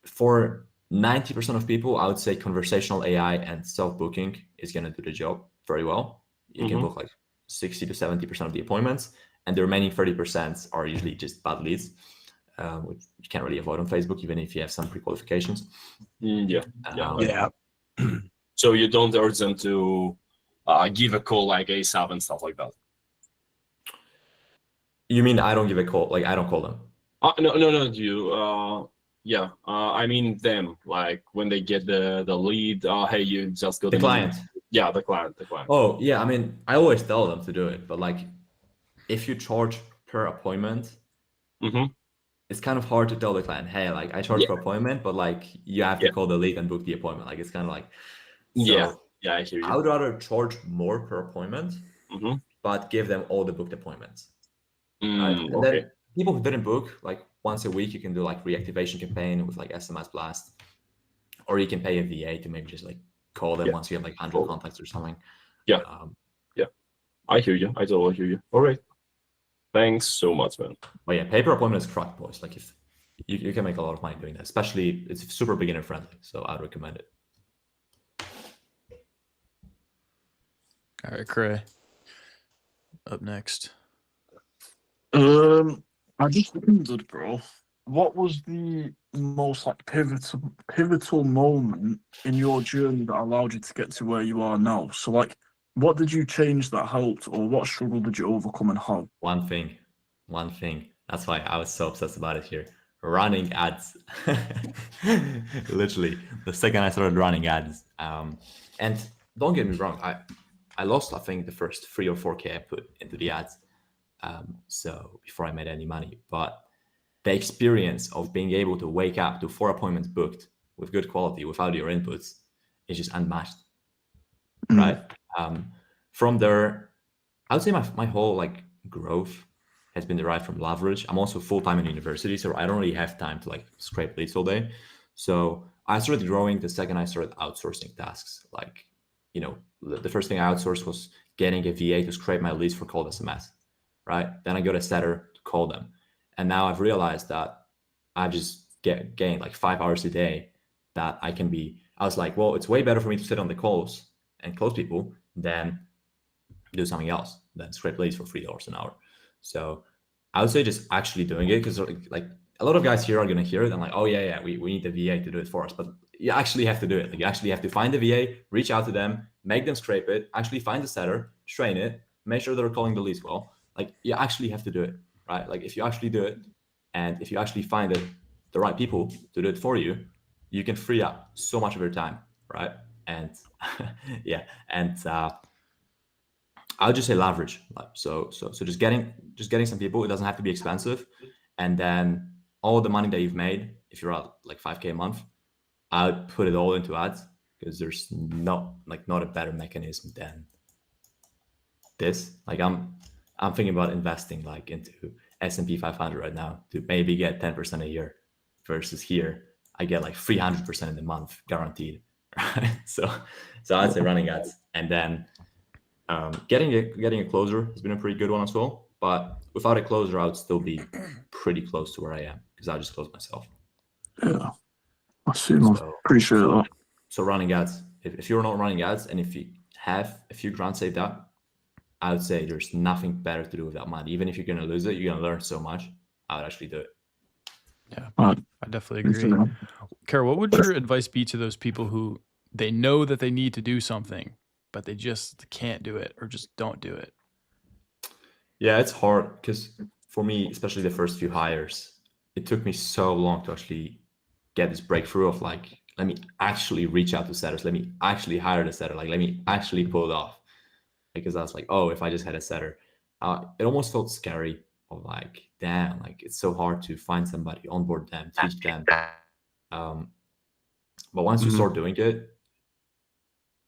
for 90% of people, I would say conversational AI and self-booking is going to do the job very well. You can book like 60 to 70% of the appointments, and the remaining 30% are usually just bad leads, which you can't really avoid on Facebook, even if you have some pre-qualifications. So you don't urge them to give a call like ASAP and stuff like that? You mean I don't give a call? Like I don't call them? No, you. I mean them. Like when they get the lead. Hey, you just got the client. Yeah, the client. Oh yeah, I mean I always tell them to do it, but like if you charge per appointment, it's kind of hard to tell the client, hey, like I charge per appointment, but like you have to call the lead and book the appointment. Like it's kind of like, so I hear you. I would rather charge more per appointment, but give them all the booked appointments. Right? And then people who didn't book, like once a week, you can do like reactivation campaign with like SMS blast, or you can pay a VA to maybe just like call them once you have like 100 contacts or something. I hear you. I totally hear you. All right. Thanks so much, man. But yeah, pay per appointment is crack, boys. Like if you can make a lot of money doing that, especially it's super beginner friendly. So I'd recommend it. All right, Cray. Up next. I just wondered, bro, what was the most like pivotal moment in your journey that allowed you to get to where you are now? So like, what did you change that helped, or what struggle did you overcome and how? One thing. That's why I was so obsessed about it here. Running ads. Literally, the second I started running ads. And don't get me wrong, I lost, I think, the first 3 or 4K I put into the ads. So before I made any money, but the experience of being able to wake up to 4 appointments booked with good quality without your inputs is just unmatched, right? From there, I would say my whole like growth has been derived from leverage. I'm also full-time in university, so I don't really have time to like scrape leads all day. So I started growing the second I started outsourcing tasks. Like, you know, the first thing I outsourced was getting a VA to scrape my leads for cold SMS, right? Then I got a setter to call them. And now I've realized that I just gained like 5 hours a day that I was like, well, it's way better for me to sit on the calls and close people than do something else, than scrape leads for $3 an hour. So I would say just actually doing it, because like a lot of guys here are going to hear it and like, oh yeah, we need the VA to do it for us. But you actually have to do it. Like you actually have to find the VA, reach out to them, make them scrape it, actually find the setter, train it, make sure they're calling the leads well. Like you actually have to do it, right? Like if you actually do it, and if you actually find the right people to do it for you, you can free up so much of your time, right? And I would just say leverage. So just getting some people. It doesn't have to be expensive, and then all the money that you've made, if you're at like 5K a month, I would put it all into ads, because there's not a better mechanism than this. Like I'm thinking about investing like into S&P 500 right now to maybe get 10% a year, versus here I get like 300% in the month guaranteed. Right? So I'd say running ads, and then getting a closer has been a pretty good one as well. But without a closer, I would still be pretty close to where I am, because I just close myself. Yeah, I see. Appreciate that. So running ads. If you're not running ads, and if you have a few grand saved up, I would say there's nothing better to do with that money. Even if you're going to lose it, you're going to learn so much. I would actually do it. Yeah, I definitely agree. Carol, what would your advice be to those people who they know that they need to do something, but they just can't do it, or just don't do it? Yeah, it's hard, because for me, especially the first few hires, it took me so long to actually get this breakthrough of like, let me actually reach out to setters. Let me actually hire the setter. Like, let me actually pull it off. Because I was like, oh, if I just had a setter, it almost felt scary of like, damn, like it's so hard to find somebody, onboard them, teach them. But once you start doing it,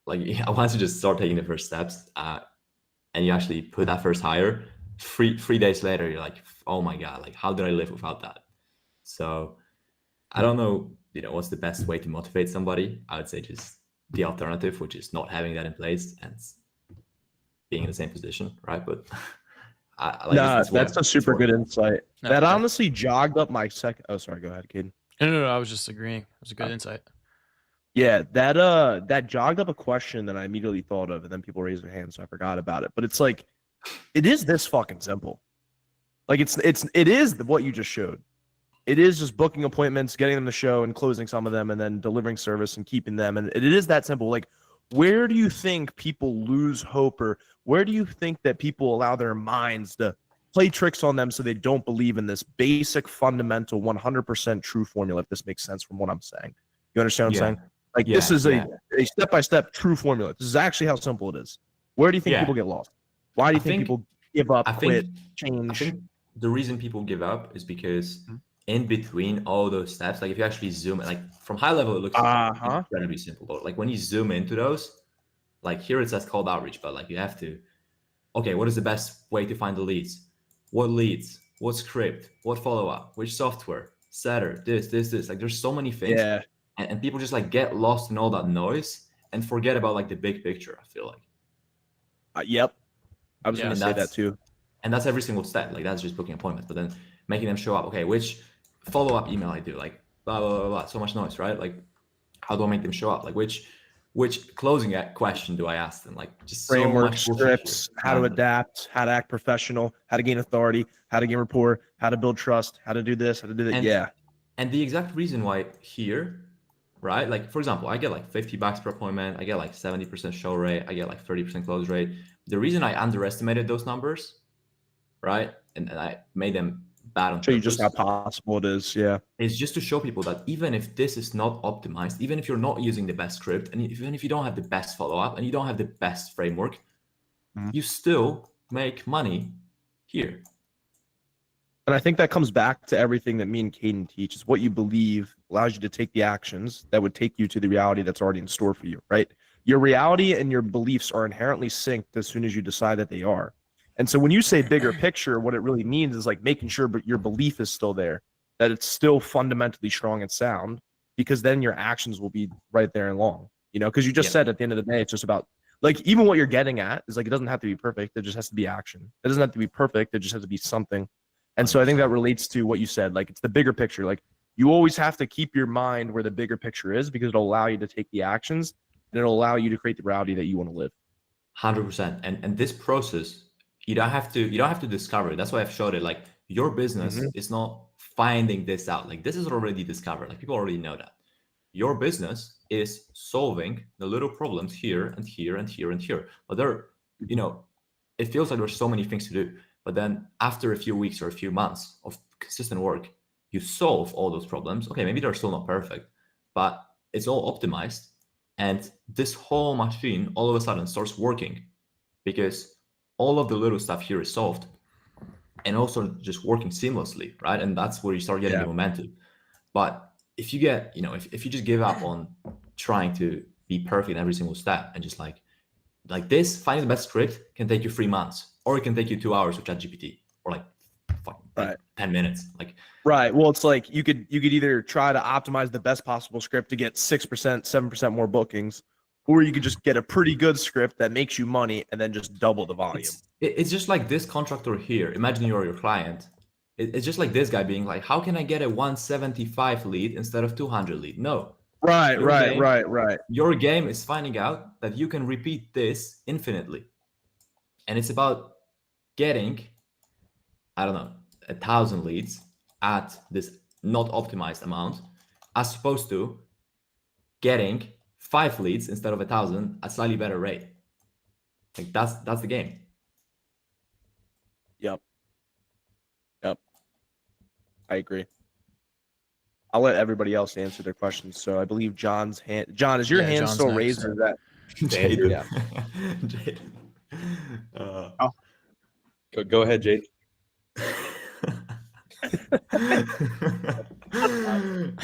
like once you just start taking the first steps, and you actually put that first hire, three days later, you're like, oh my God, like how did I live without that? So I don't know, what's the best way to motivate somebody. I would say just the alternative, which is not having that in place and being in the same position, right? But that's a super good insight. No, That okay. honestly jogged up my second. Oh, sorry. Go ahead, Caden. No, I was just agreeing. It was a good insight. Yeah, that jogged up a question that I immediately thought of, and then people raised their hands, so I forgot about it. But it's like, it is this fucking simple. Like it is what you just showed. It is just booking appointments, getting them to show, and closing some of them, and then delivering service and keeping them. And it is that simple. Like, where do you think people lose hope, or where do you think that people allow their minds to play tricks on them so they don't believe in this basic, fundamental, 100% true formula? If this makes sense from what I'm saying, you understand what I'm saying? Like, this is a step-by-step true formula. This is actually how simple it is. Where do you think people get lost? Why do you think people give up, quit, change? I think the reason people give up is because in between all those steps, like if you actually zoom, like from high level, it looks incredibly simple. But like when you zoom into those, like here it says cold outreach, but like you have to, okay, what is the best way to find the leads? What leads? What script? What follow-up? Which software? Setter? This. Like there's so many things. Yeah. And people just like get lost in all that noise and forget about like the big picture, I feel like. Yep. I was going to say that too. And that's every single step. Like that's just booking appointments, but then making them show up. Okay, which follow-up email I do? Like blah, blah, blah, blah. So much noise, right? Like how do I make them show up? Like which closing question do I ask them? Like just framework, so much scripts, how to adapt, how to act professional, how to gain authority, how to gain rapport, how to build trust, how to do this, how to do that. And the exact reason why here, right? Like for example, I get like $50 per appointment. I get like 70% show rate. I get like 30% close rate. The reason I underestimated those numbers, right? And I made them bad on show you just how possible it is. Yeah. It's just to show people that even if this is not optimized, even if you're not using the best script, and even if you don't have the best follow-up and you don't have the best framework, you still make money here. And I think that comes back to everything that me and Caden teach is what you believe allows you to take the actions that would take you to the reality that's already in store for you, right? Your reality and your beliefs are inherently synced as soon as you decide that they are. And so when you say bigger picture, what it really means is like making sure your belief is still there, that it's still fundamentally strong and sound, because then your actions will be right there and long, because you just said at the end of the day, it's just about like, even what you're getting at is like, it doesn't have to be perfect. It just has to be action. It doesn't have to be perfect. It just has to be something. And so I think that relates to what you said. Like, it's the bigger picture. Like, you always have to keep your mind where the bigger picture is, because it'll allow you to take the actions and it'll allow you to create the reality that you want to live. 100%. And this process, you don't have to discover it. That's why I've showed it. Like, your business is not finding this out. Like, this is already discovered. Like, people already know that. Your business is solving the little problems here and here and here and here. But there, it feels like there's so many things to do. But then after a few weeks or a few months of consistent work, you solve all those problems. Okay, maybe they're still not perfect, but it's all optimized. And this whole machine all of a sudden starts working because all of the little stuff here is solved and also just working seamlessly, right? And that's where you start getting the momentum. But if you get, if you just give up on trying to be perfect in every single step and just like this, finding the best script can take you 3 months. Or it can take you 2 hours with ChatGPT, or like 10 minutes. Like, right. Well, it's like you could either try to optimize the best possible script to get 6%, 7% more bookings, or you could just get a pretty good script that makes you money and then just double the volume. It's just like this contractor here. Imagine you're your client. It's just like this guy being like, how can I get a 175 lead instead of 200 lead? No. Right. Your game is finding out that you can repeat this infinitely. And it's about getting, 1,000 leads at this not optimized amount, as opposed to getting 5 leads instead of 1,000 at slightly better rate. Like that's the game. Yep. I agree. I'll let everybody else answer their questions. So I believe John's hand. John, is your hand John's still next. raised? Or is that? Jade. Yeah. Jade. Go ahead, Jade. Go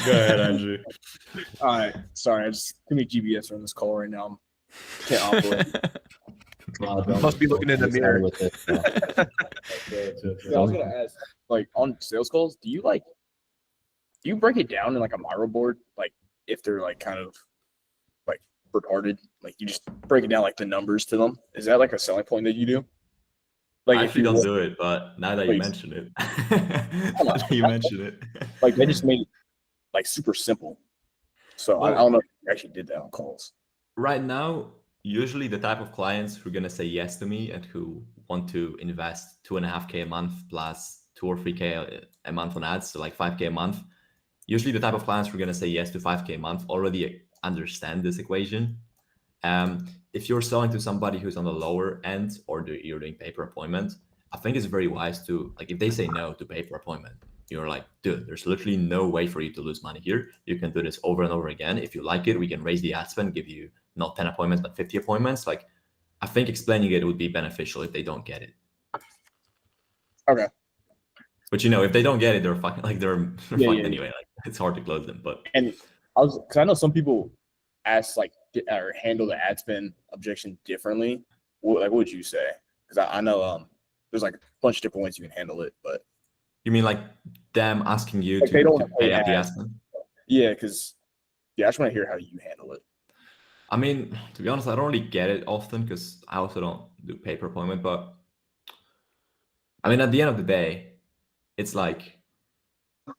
ahead, Andrew. All right. Sorry, I just too many GBS on this call right now. Can't operate. Must be looking in the mirror. With it, so. I was gonna ask, like on sales calls, do you break it down in like a Miro board, like if they're like kind of like retarded, like you just break it down like the numbers to them? Is that like a selling point that you do? Like I if actually you don't do it, but now that you Please. mention it, now that you mention it, like they just made it like super simple. So I Well- don't know if you actually did that on calls. right now, usually the type of clients who are gonna say yes to me and who want to invest 2.5K a month plus 2 or 3K a month on ads, so like 5K a month. Usually the type of clients who are gonna say yes to 5K a month already understand this equation. If you're selling to somebody who's on the lower end or you're doing pay per appointment, I think it's very wise to, like, if they say no to pay per appointment, you're like, dude, there's literally no way for you to lose money here. You can do this over and over again. If you like it, we can raise the ad spend, give you not 10 appointments, but 50 appointments. Like, I think explaining it would be beneficial if they don't get it. Okay. But if they don't get it, they're fucking like they're Yeah, fucked yeah, anyway. Like, it's hard to close them. But And because I know some people ask like or handle the ad spend objection differently. What would you say? Because I know there's like a bunch of different ways you can handle it, but you mean like them asking you Like, they don't to wanna pay pay up the ad ads. spend? yeah, because I just want to hear how you handle it. I mean, to be honest, I don't really get it often because I also don't do pay per appointment. But I mean, at the end of the day, it's like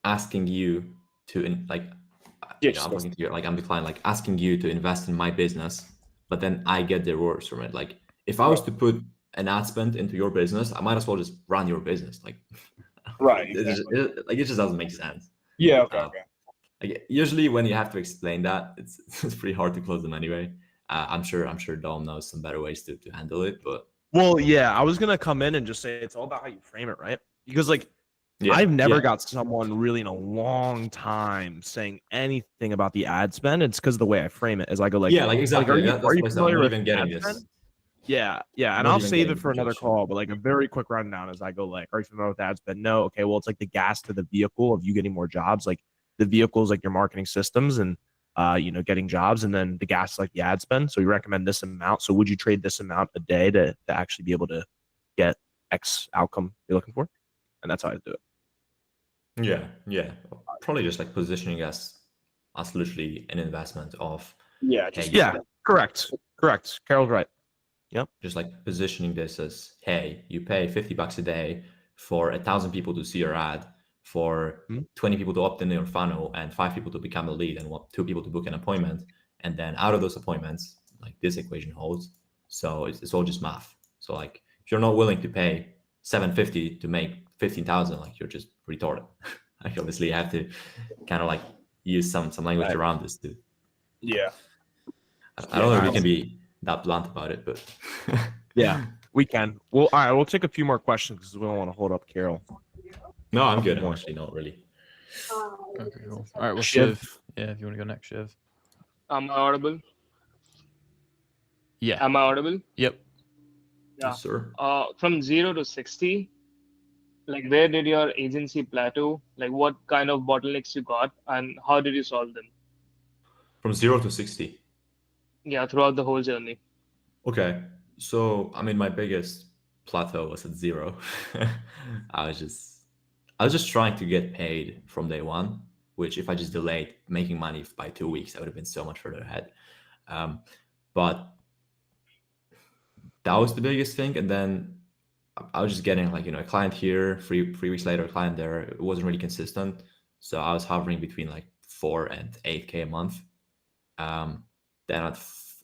asking you to I'm talking to you, like I'm the client, like asking you to invest in my business, but then I get the rewards from it. Like if I was to put an ad spend into your business, I might as well just run your business. Like, Right. it just doesn't make sense. Yeah. Okay. Uh, Like, usually when you have to explain that, it's pretty hard to close them anyway. I'm sure Dom knows some better ways to handle it, but Well, yeah, I was gonna come in and just say it's all about how you frame it, right? Because like yeah, I've never yeah. got someone really in a long time saying anything about the ad spend. It's because of the way I frame it. As I go like, Yeah, like exactly. are you, That's are you what I said. I'm familiar not with even getting ad this. spend? Yeah, and Not I'll even save getting it for the another objection. call. But like a very quick rundown as I go like, are you familiar with ad spend? No. Okay, well it's like the gas to the vehicle of you getting more jobs. Like the vehicle is like your marketing systems and getting jobs, and then the gas is like the ad spend. So you recommend this amount. So would you trade this amount a day to actually be able to get X outcome you're looking for? And that's how I do it. Yeah. Probably just like positioning us literally an investment of Yeah. hey, Yeah, correct. Carol's right. just like positioning this as hey, you pay $50 a day for 1,000 people to see your ad, for 20 people to opt in your funnel, and 5 people to become a lead, and 2 people to book an appointment. And then out of those appointments, like this equation holds. So it's all just math. So like if you're not willing to pay $750 to make 15,000, like you're just retarded. Like obviously you have to kind of like use some language around this too. Yeah. I don't know if we can be that blunt about it, but Yeah, we can. Well, all right, we'll take a few more questions because we don't want to hold up Carol. no, I'm good. I'm actually not really. Okay, cool. All right, well, Shiv. Shiv. Yeah, if you want to go next, Shiv. Am I audible? Yeah. Am I audible? Yep. Yeah. Yes, sir. From 0 to 60, like where did your agency plateau? Like what kind of bottlenecks you got and how did you solve them? From 0 to 60. Yeah, throughout the whole journey. Okay. So, I mean, my biggest plateau was at 0. I was just trying to get paid from day one, which if I just delayed making money by 2 weeks, I would have been so much further ahead. But that was the biggest thing. And then I was just getting like, a client here, three weeks later, a client there. It wasn't really consistent. So I was hovering between like 4 and 8K a month. Then at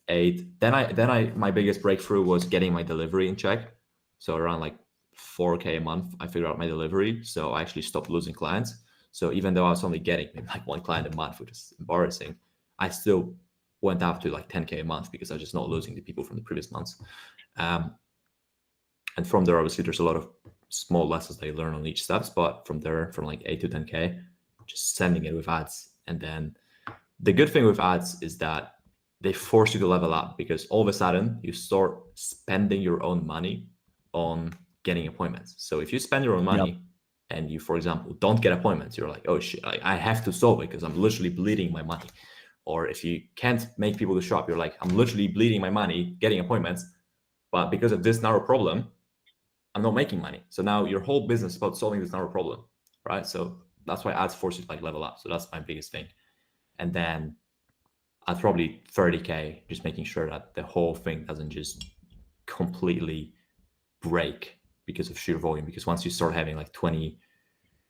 8, my biggest breakthrough was getting my delivery in check. So around like 4K a month, I figured out my delivery. So I actually stopped losing clients. So even though I was only getting maybe like 1 client a month, which is embarrassing, I still went up to like 10K a month because I was just not losing the people from the previous months. And from there, obviously, there's a lot of small lessons they learn on each steps. But from there, from like 8 to 10K, just sending it with ads. And then the good thing with ads is that they force you to level up because all of a sudden you start spending your own money on getting appointments. So if you spend your own money and you, for example, don't get appointments, you're like, oh shit, I have to solve it because I'm literally bleeding my money. Or if you can't make people to shop, you're like, I'm literally bleeding my money getting appointments. but because of this narrow problem, I'm not making money. So now your whole business is about solving this narrow problem, right? So that's why ads force you to like level up. So that's my biggest thing. And then at probably 30K, just making sure that the whole thing doesn't just completely break because of sheer volume. Because once you start having like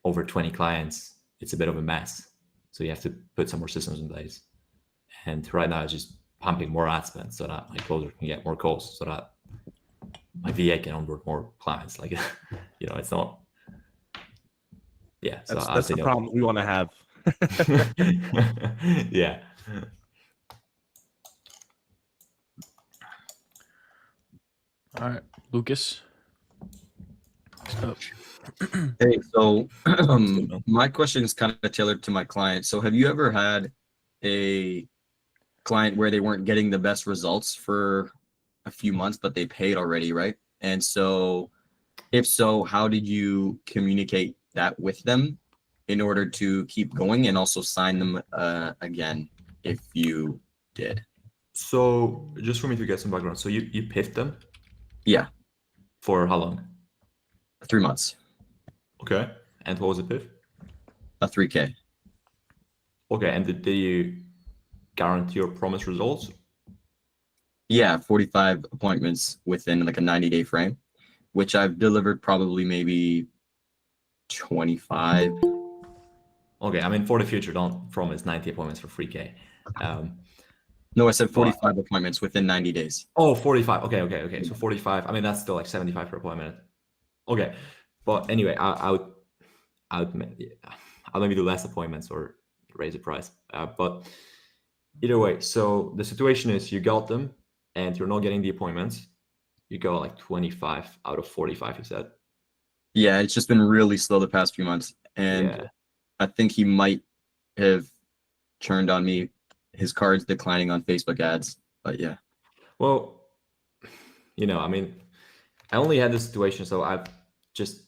over 20 clients, it's a bit of a mess. So you have to put some more systems in place. And right now it's just pumping more ad spend so that my closer can get more calls, so that my VA can onboard more clients. Like, it's not. Yeah, so that's the problem we want to have. Yeah. All right, Lucas. Hey, so my question is kind of tailored to my client. So have you ever had a client where they weren't getting the best results for a few months, but they paid already, right? And so if so, how did you communicate that with them in order to keep going and also sign them again if you did? So just for me to get some background, so you piffed them? Yeah. For how long? 3 months. Okay. And what was the piff? A 3K. Okay. And did you guarantee or promise results? Yeah, 45 appointments within like a 90-day frame, which I've delivered probably maybe 25. Okay, I mean, for the future, don't promise 90 appointments for 3K. No, I said 45 appointments within 90 days. Oh, 45. Okay. So 45. I mean, that's still like 75 per appointment. Okay, but anyway, I'll maybe do less appointments or raise the price. But either way, so the situation is you got them and you're not getting the appointments. You got like 25 out of 45, you said. Yeah, it's just been really slow the past few months. And Yeah. I think he might have turned on me, his cards declining on Facebook ads. But yeah. Well, I mean, I only had this situation, so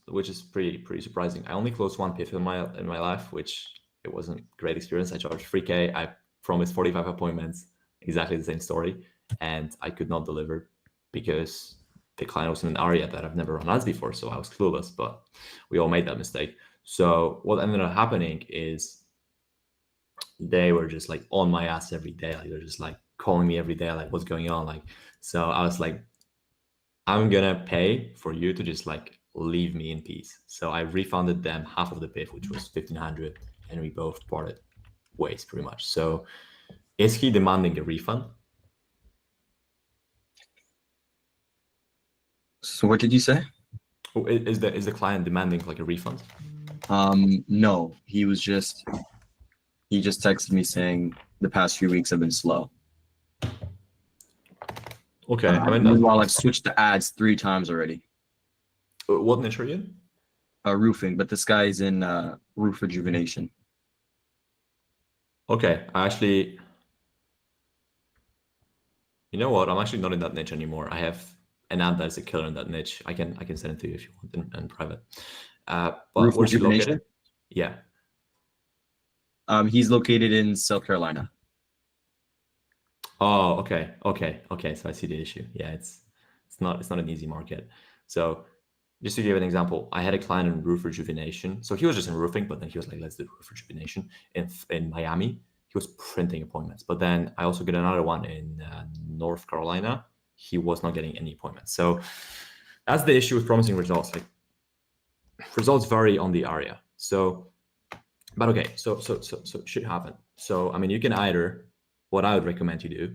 which is pretty surprising. I only closed one PIF in my life, which it wasn't a great experience. I charged 3K. I promised 45 appointments, exactly the same story, and I could not deliver because the client was in an area that I've never run ads before, so I was clueless. But we all made that mistake. So what ended up happening is they were just like on my ass every day. Like they're just like calling me every day, like what's going on. Like, so I was like, I'm gonna pay for you to just like leave me in peace. So I refunded them half of the PIF, which was 1,500, and we both parted ways pretty much. So is he demanding a refund? So what did you say? Is the client demanding like a refund? No, he just texted me saying the past few weeks have been slow. Okay, I mean, meanwhile, I've switched to ads 3 times already. What niche are you in? Roofing, but this guy's in roof rejuvenation. Okay, you know what? I'm actually not in that niche anymore. I have an ad that's a killer in that niche. I can send it to you if you want in private. But Roof where's he rejuvenation? located? Yeah. He's located in South Carolina. Oh, okay. So I see the issue. Yeah, it's not an easy market. So just to give an example, I had a client in roof rejuvenation. So he was just in roofing, but then he was like, let's do roof rejuvenation in Miami. He was printing appointments. But then I also get another one in North Carolina. He was not getting any appointments. So that's the issue with promising results. Like results vary on the area. So, but okay, so shit happen. So I mean, you can either, what I would recommend you do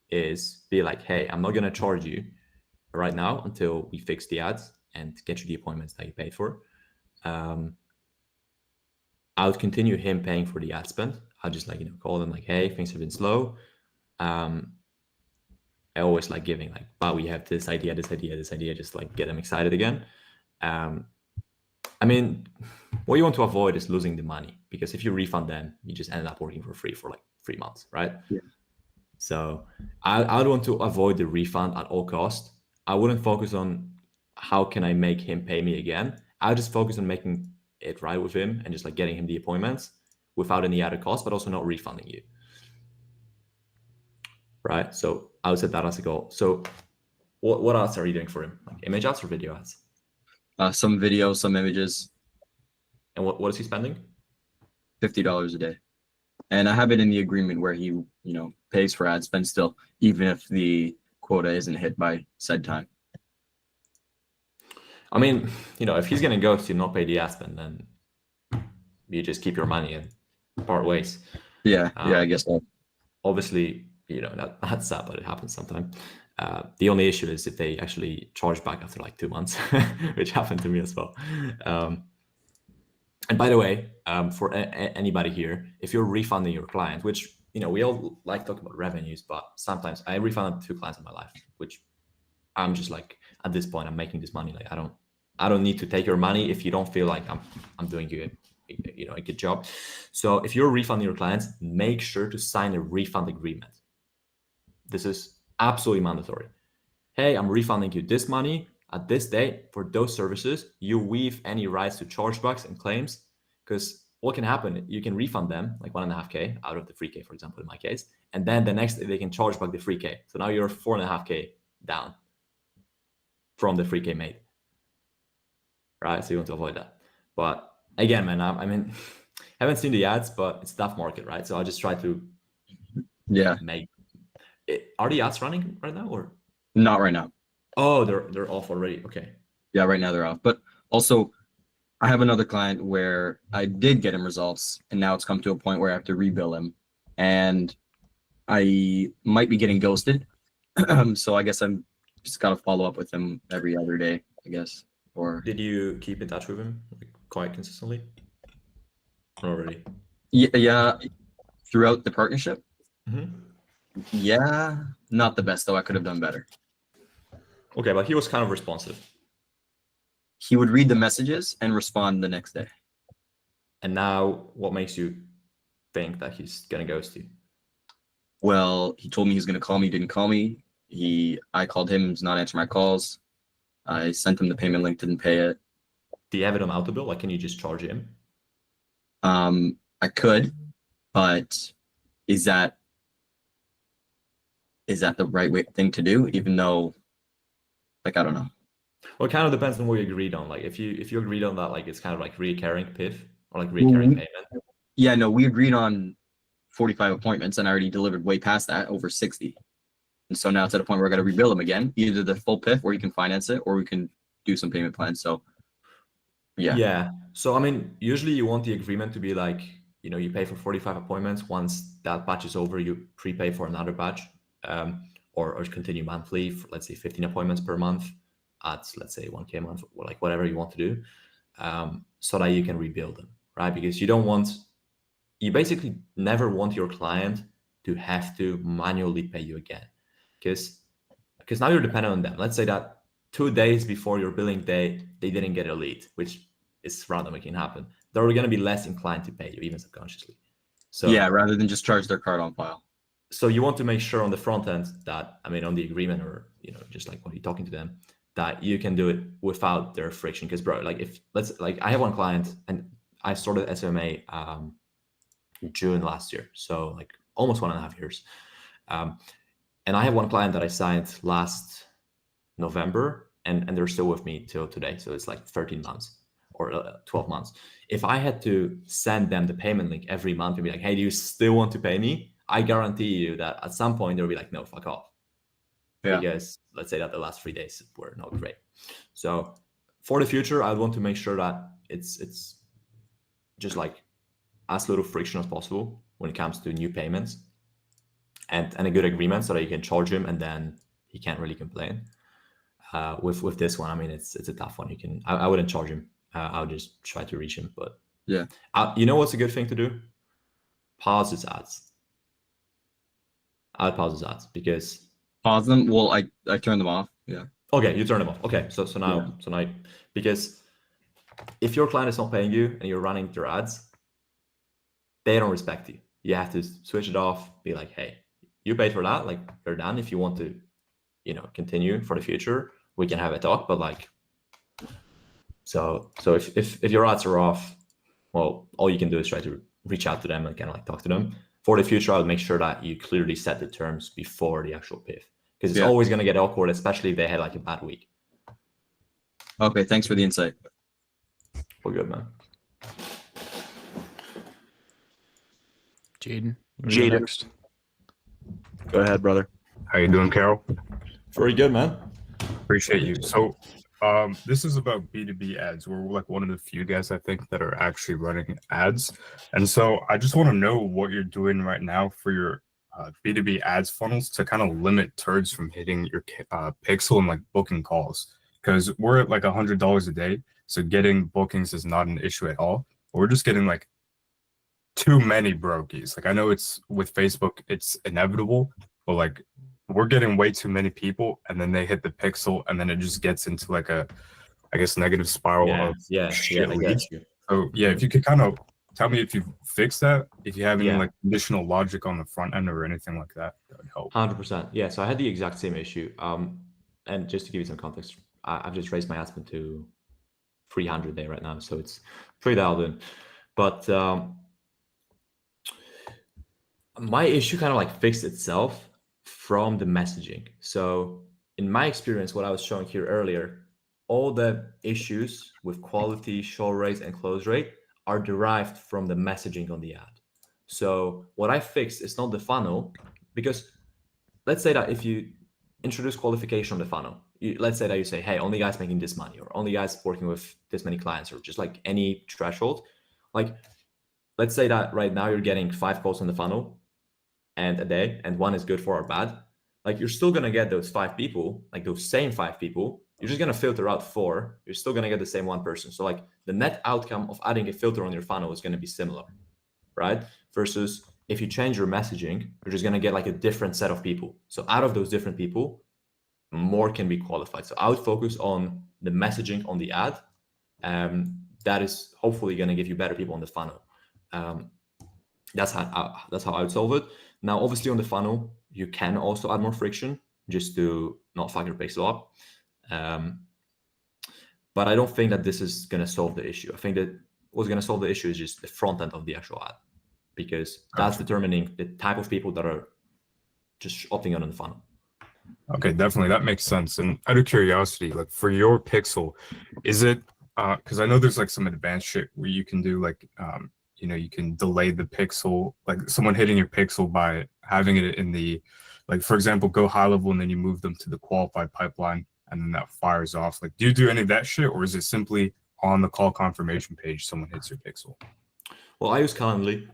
is be like, hey, I'm not gonna charge you right now until we fix the ads and get you the appointments that you paid for. I would continue him paying for the ad spend. I'll just like, call them like, hey, things have been slow. I always like giving like, but we have this idea, just like get them excited again. I mean, what you want to avoid is losing the money, because if you refund them, you just end up working for free for like 3 months, right? Yeah. So I'd want to avoid the refund at all costs. I wouldn't focus on how can I make him pay me again. I'll just focus on making it right with him and just like getting him the appointments without any added cost, but also not refunding you. Right? So I would set that as a goal. So What ads are you doing for him? Like image ads or video ads? Some video, some images. And what is he spending? $50 a day. And I have it in the agreement where he, pays for ad spend still, even if the quota isn't hit by said time. I mean, if he's gonna go to not pay the ad spend, then you just keep your money and part ways. Yeah, I guess so. Obviously, that's sad, but it happens sometimes. The only issue is if they actually charge back after like 2 months, which happened to me as well. And by the way, for anybody here, if you're refunding your client, which, we all like talking about revenues, but sometimes I refunded 2 clients in my life, which I'm just like, at this point, I'm making this money. Like, I don't need to take your money if you don't feel like I'm doing you a good job. So if you're refunding your clients, make sure to sign a refund agreement. This is absolutely mandatory. Hey, I'm refunding you this money at this date for those services. You waive any rights to chargebacks and claims, because what can happen, you can refund them like 1.5K out of the 3K, for example, in my case, and then the next day they can charge back the 3K. So now you're 4.5K down from the 3K made, right? So you want to avoid that. But again, man, I mean, I haven't seen the ads, but it's a tough market, right? So I just try to make it. Are the ads running right now or not right now? Oh, they're off already. Okay. Yeah, right now they're off. But also, I have another client where I did get him results, and now it's come to a point where I have to rebill him, and I might be getting ghosted. So I guess I'm just gotta follow up with him every other day, I guess. Or did you keep in touch with him like quite consistently? Not really. Yeah, throughout the partnership. Mm-hmm. Yeah, not the best though. I could have done better. Okay, but he was kind of responsive. He would read the messages and respond the next day. And now, what makes you think that he's gonna ghost you? Well, he told me he's gonna call me, didn't call me. I called him, he's not answering my calls. I sent him the payment link, didn't pay it. Do you have it on auto bill? Like, can you just charge him? I could, but is that the right thing to do? Even though, like, I don't know. Well, it kind of depends on what you agreed on. Like, if you agreed on that, like, it's kind of like recurring PIF or like recurring payment. Yeah, no, we agreed on 45 appointments, and I already delivered way past that, over 60. And so now it's at a point where I got to rebill them again, either the full PIF, or you can finance it, or we can do some payment plans. So, yeah. Yeah. So, I mean, usually you want the agreement to be like, you pay for 45 appointments. Once that batch is over, you prepay for another batch, or continue monthly for, let's say, 15 appointments per month at, let's say, 1K a month, or like whatever you want to do, so that you can rebuild them, right? Because you basically never want your client to have to manually pay you again, because now you're dependent on them. Let's say that 2 days before your billing day, they didn't get a lead, which is random, it can happen. They're going to be less inclined to pay you, even subconsciously. So yeah, rather than just charge their card on file. So you want to make sure on the front end that, on the agreement, or just like when you're talking to them, that you can do it without their friction. Because bro, like I have one client, and I started SMA June last year, so like almost 1.5 years. And I have one client that I signed last November, and they're still with me till today. So it's like 13 months or 12 months. If I had to send them the payment link every month and be like, hey, do you still want to pay me? I guarantee you that at some point they'll be like, no, fuck off. Yeah. Because let's say that the last 3 days were not great. So for the future, I want to make sure that it's just like as little friction as possible when it comes to new payments, and a good agreement so that you can charge him and then he can't really complain. With this one, it's a tough one. I wouldn't charge him. I'll just try to reach him. But yeah, you know what's a good thing to do? Pause his ads. I'll pause his ads because pause them. Well, I turn them off. Yeah. Okay, you turn them off. Okay, so now because if your client is not paying you and you're running their ads, they don't respect you. You have to switch it off. Be like, hey, you paid for that. Like, you're done. If you want to, continue for the future, we can have a talk. But like, so if your ads are off, well, all you can do is try to reach out to them and kind of like talk to them. For the future, I'll make sure that you clearly set the terms before the actual PIF, because it's Yeah. always going to get awkward, especially if they had like a bad week. Okay, thanks for the insight. We're good, man. Jaden. Jaden. Next. Go ahead, brother. How you doing, Carol? Very good, man. Appreciate you. So, this is about B2B ads. We're like one of the few guys I think that are actually running ads, and so I just want to know what you're doing right now for your B2B ads funnels to kind of limit turds from hitting your pixel and like booking calls, because we're at like $100 a day, so getting bookings is not an issue at all. We're just getting like too many brokies. Like I know it's with Facebook, it's inevitable, but like we're getting way too many people, and then they hit the pixel, and then it just gets into like a, I guess, negative spiral of shit I leads. get you. So yeah, if you could kind of tell me if you've fixed that, if you have any Yeah. like additional logic on the front end or anything like that, that would help. 100%. Yeah, so I had the exact same issue. And just to give you some context, I've just raised my ad spend to 300 there right now, so it's pretty dialed in. But my issue kind of like fixed itself from the messaging. So in my experience, what I was showing here earlier, all the issues with quality, show rate, and close rate are derived from the messaging on the ad. So what I fixed is not the funnel, because let's say that if you introduce qualification on the funnel, let's say that you say, hey, only guys making this money, or only guys working with this many clients, or just like any threshold. Like, let's say that right now you're getting 5 calls on the funnel and a day, and one is good for or bad. Like, you're still gonna get those 5 people, like those same 5 people. You're just gonna filter out 4. You're still gonna get the same 1 person. So like the net outcome of adding a filter on your funnel is gonna be similar, right? Versus if you change your messaging, you're just gonna get like a different set of people. So out of those different people, more can be qualified. So I would focus on the messaging on the ad. That is hopefully gonna give you better people on the funnel. That's how I would solve it. Now, obviously on the funnel, you can also add more friction just to not fuck your pixel up. But I don't think that this is going to solve the issue. I think that what's going to solve the issue is just the front end of the actual ad, because that's determining the type of people that are just opting out on the funnel. Okay, definitely. That makes sense. And out of curiosity, like for your pixel, is it, because I know there's like some advanced shit where you can do like, you know, you can delay the pixel, like someone hitting your pixel by having it in the, like, for example, go high level and then you move them to the qualified pipeline and then that fires off. Like, do you do any of that shit, or is it simply on the call confirmation page someone hits your pixel? Well, I use Calendly.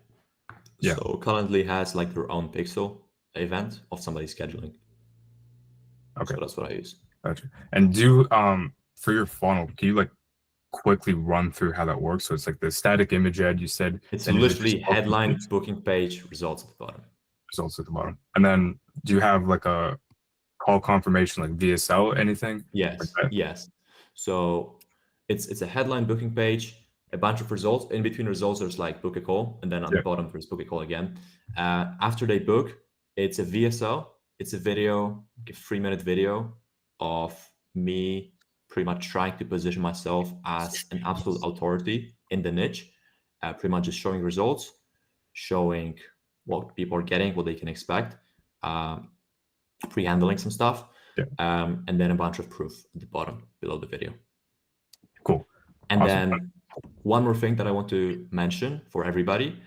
Yeah. So Calendly has like their own pixel event of somebody scheduling. Okay. So that's what I use. Gotcha. And do for your funnel, can you like quickly run through how that works? So it's like the static image ad you said. It's then literally headline, booking page, results at the bottom. Results at the bottom. And then do you have like a call confirmation, like VSL, anything? Yes, like yes. So it's a headline, booking page, a bunch of results. In between results, there's like book a call, and then on the bottom there's book a call again. After they book, it's a VSL. It's a video, like a 3-minute video of me pretty much trying to position myself as an absolute authority in the niche, pretty much just showing results, showing what people are getting, what they can expect, pre-handling some stuff, and then a bunch of proof at the bottom below the video. Cool. And Awesome. then one more thing that I want to mention for everybody,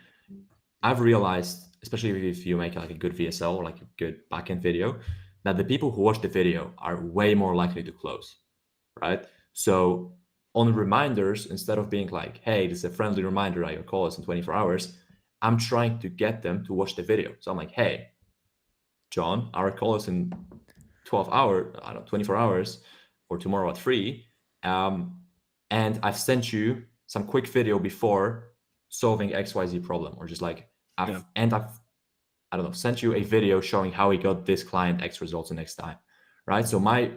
I've realized, especially if you make like a good VSL or like a good backend video, that the people who watch the video are way more likely to close, right? So on reminders, instead of being like, hey, this is a friendly reminder that your call is in 24 hours, I'm trying to get them to watch the video. So I'm like, hey, John, our call is in 24 hours, or tomorrow at 3. And I've sent you some quick video before solving XYZ problem, or just like, I've I don't know, sent you a video showing how we got this client X results the next time, right? So my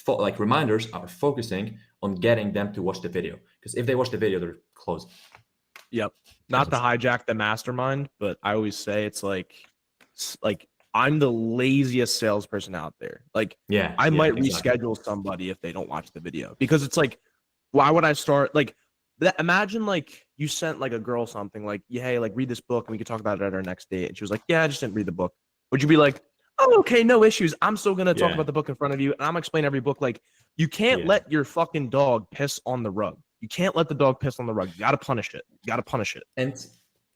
like reminders are focusing on getting them to watch the video, because if they watch the video, they're closing. Yep. Not to hijack the mastermind, but I always say it's like I'm the laziest salesperson out there. Like, I might reschedule somebody if they don't watch the video, because it's like, why would I start like that? Imagine like you sent like a girl something like, hey, like read this book and we could talk about it at our next date. And she was like, yeah, I just didn't read the book. Would you be like, oh, okay, no issues. I'm still gonna talk Yeah. about the book in front of you, and I'm gonna explain every book. Like, you can't Yeah. let your fucking dog piss on the rug. You can't let the dog piss on the rug. You gotta punish it. You gotta punish it.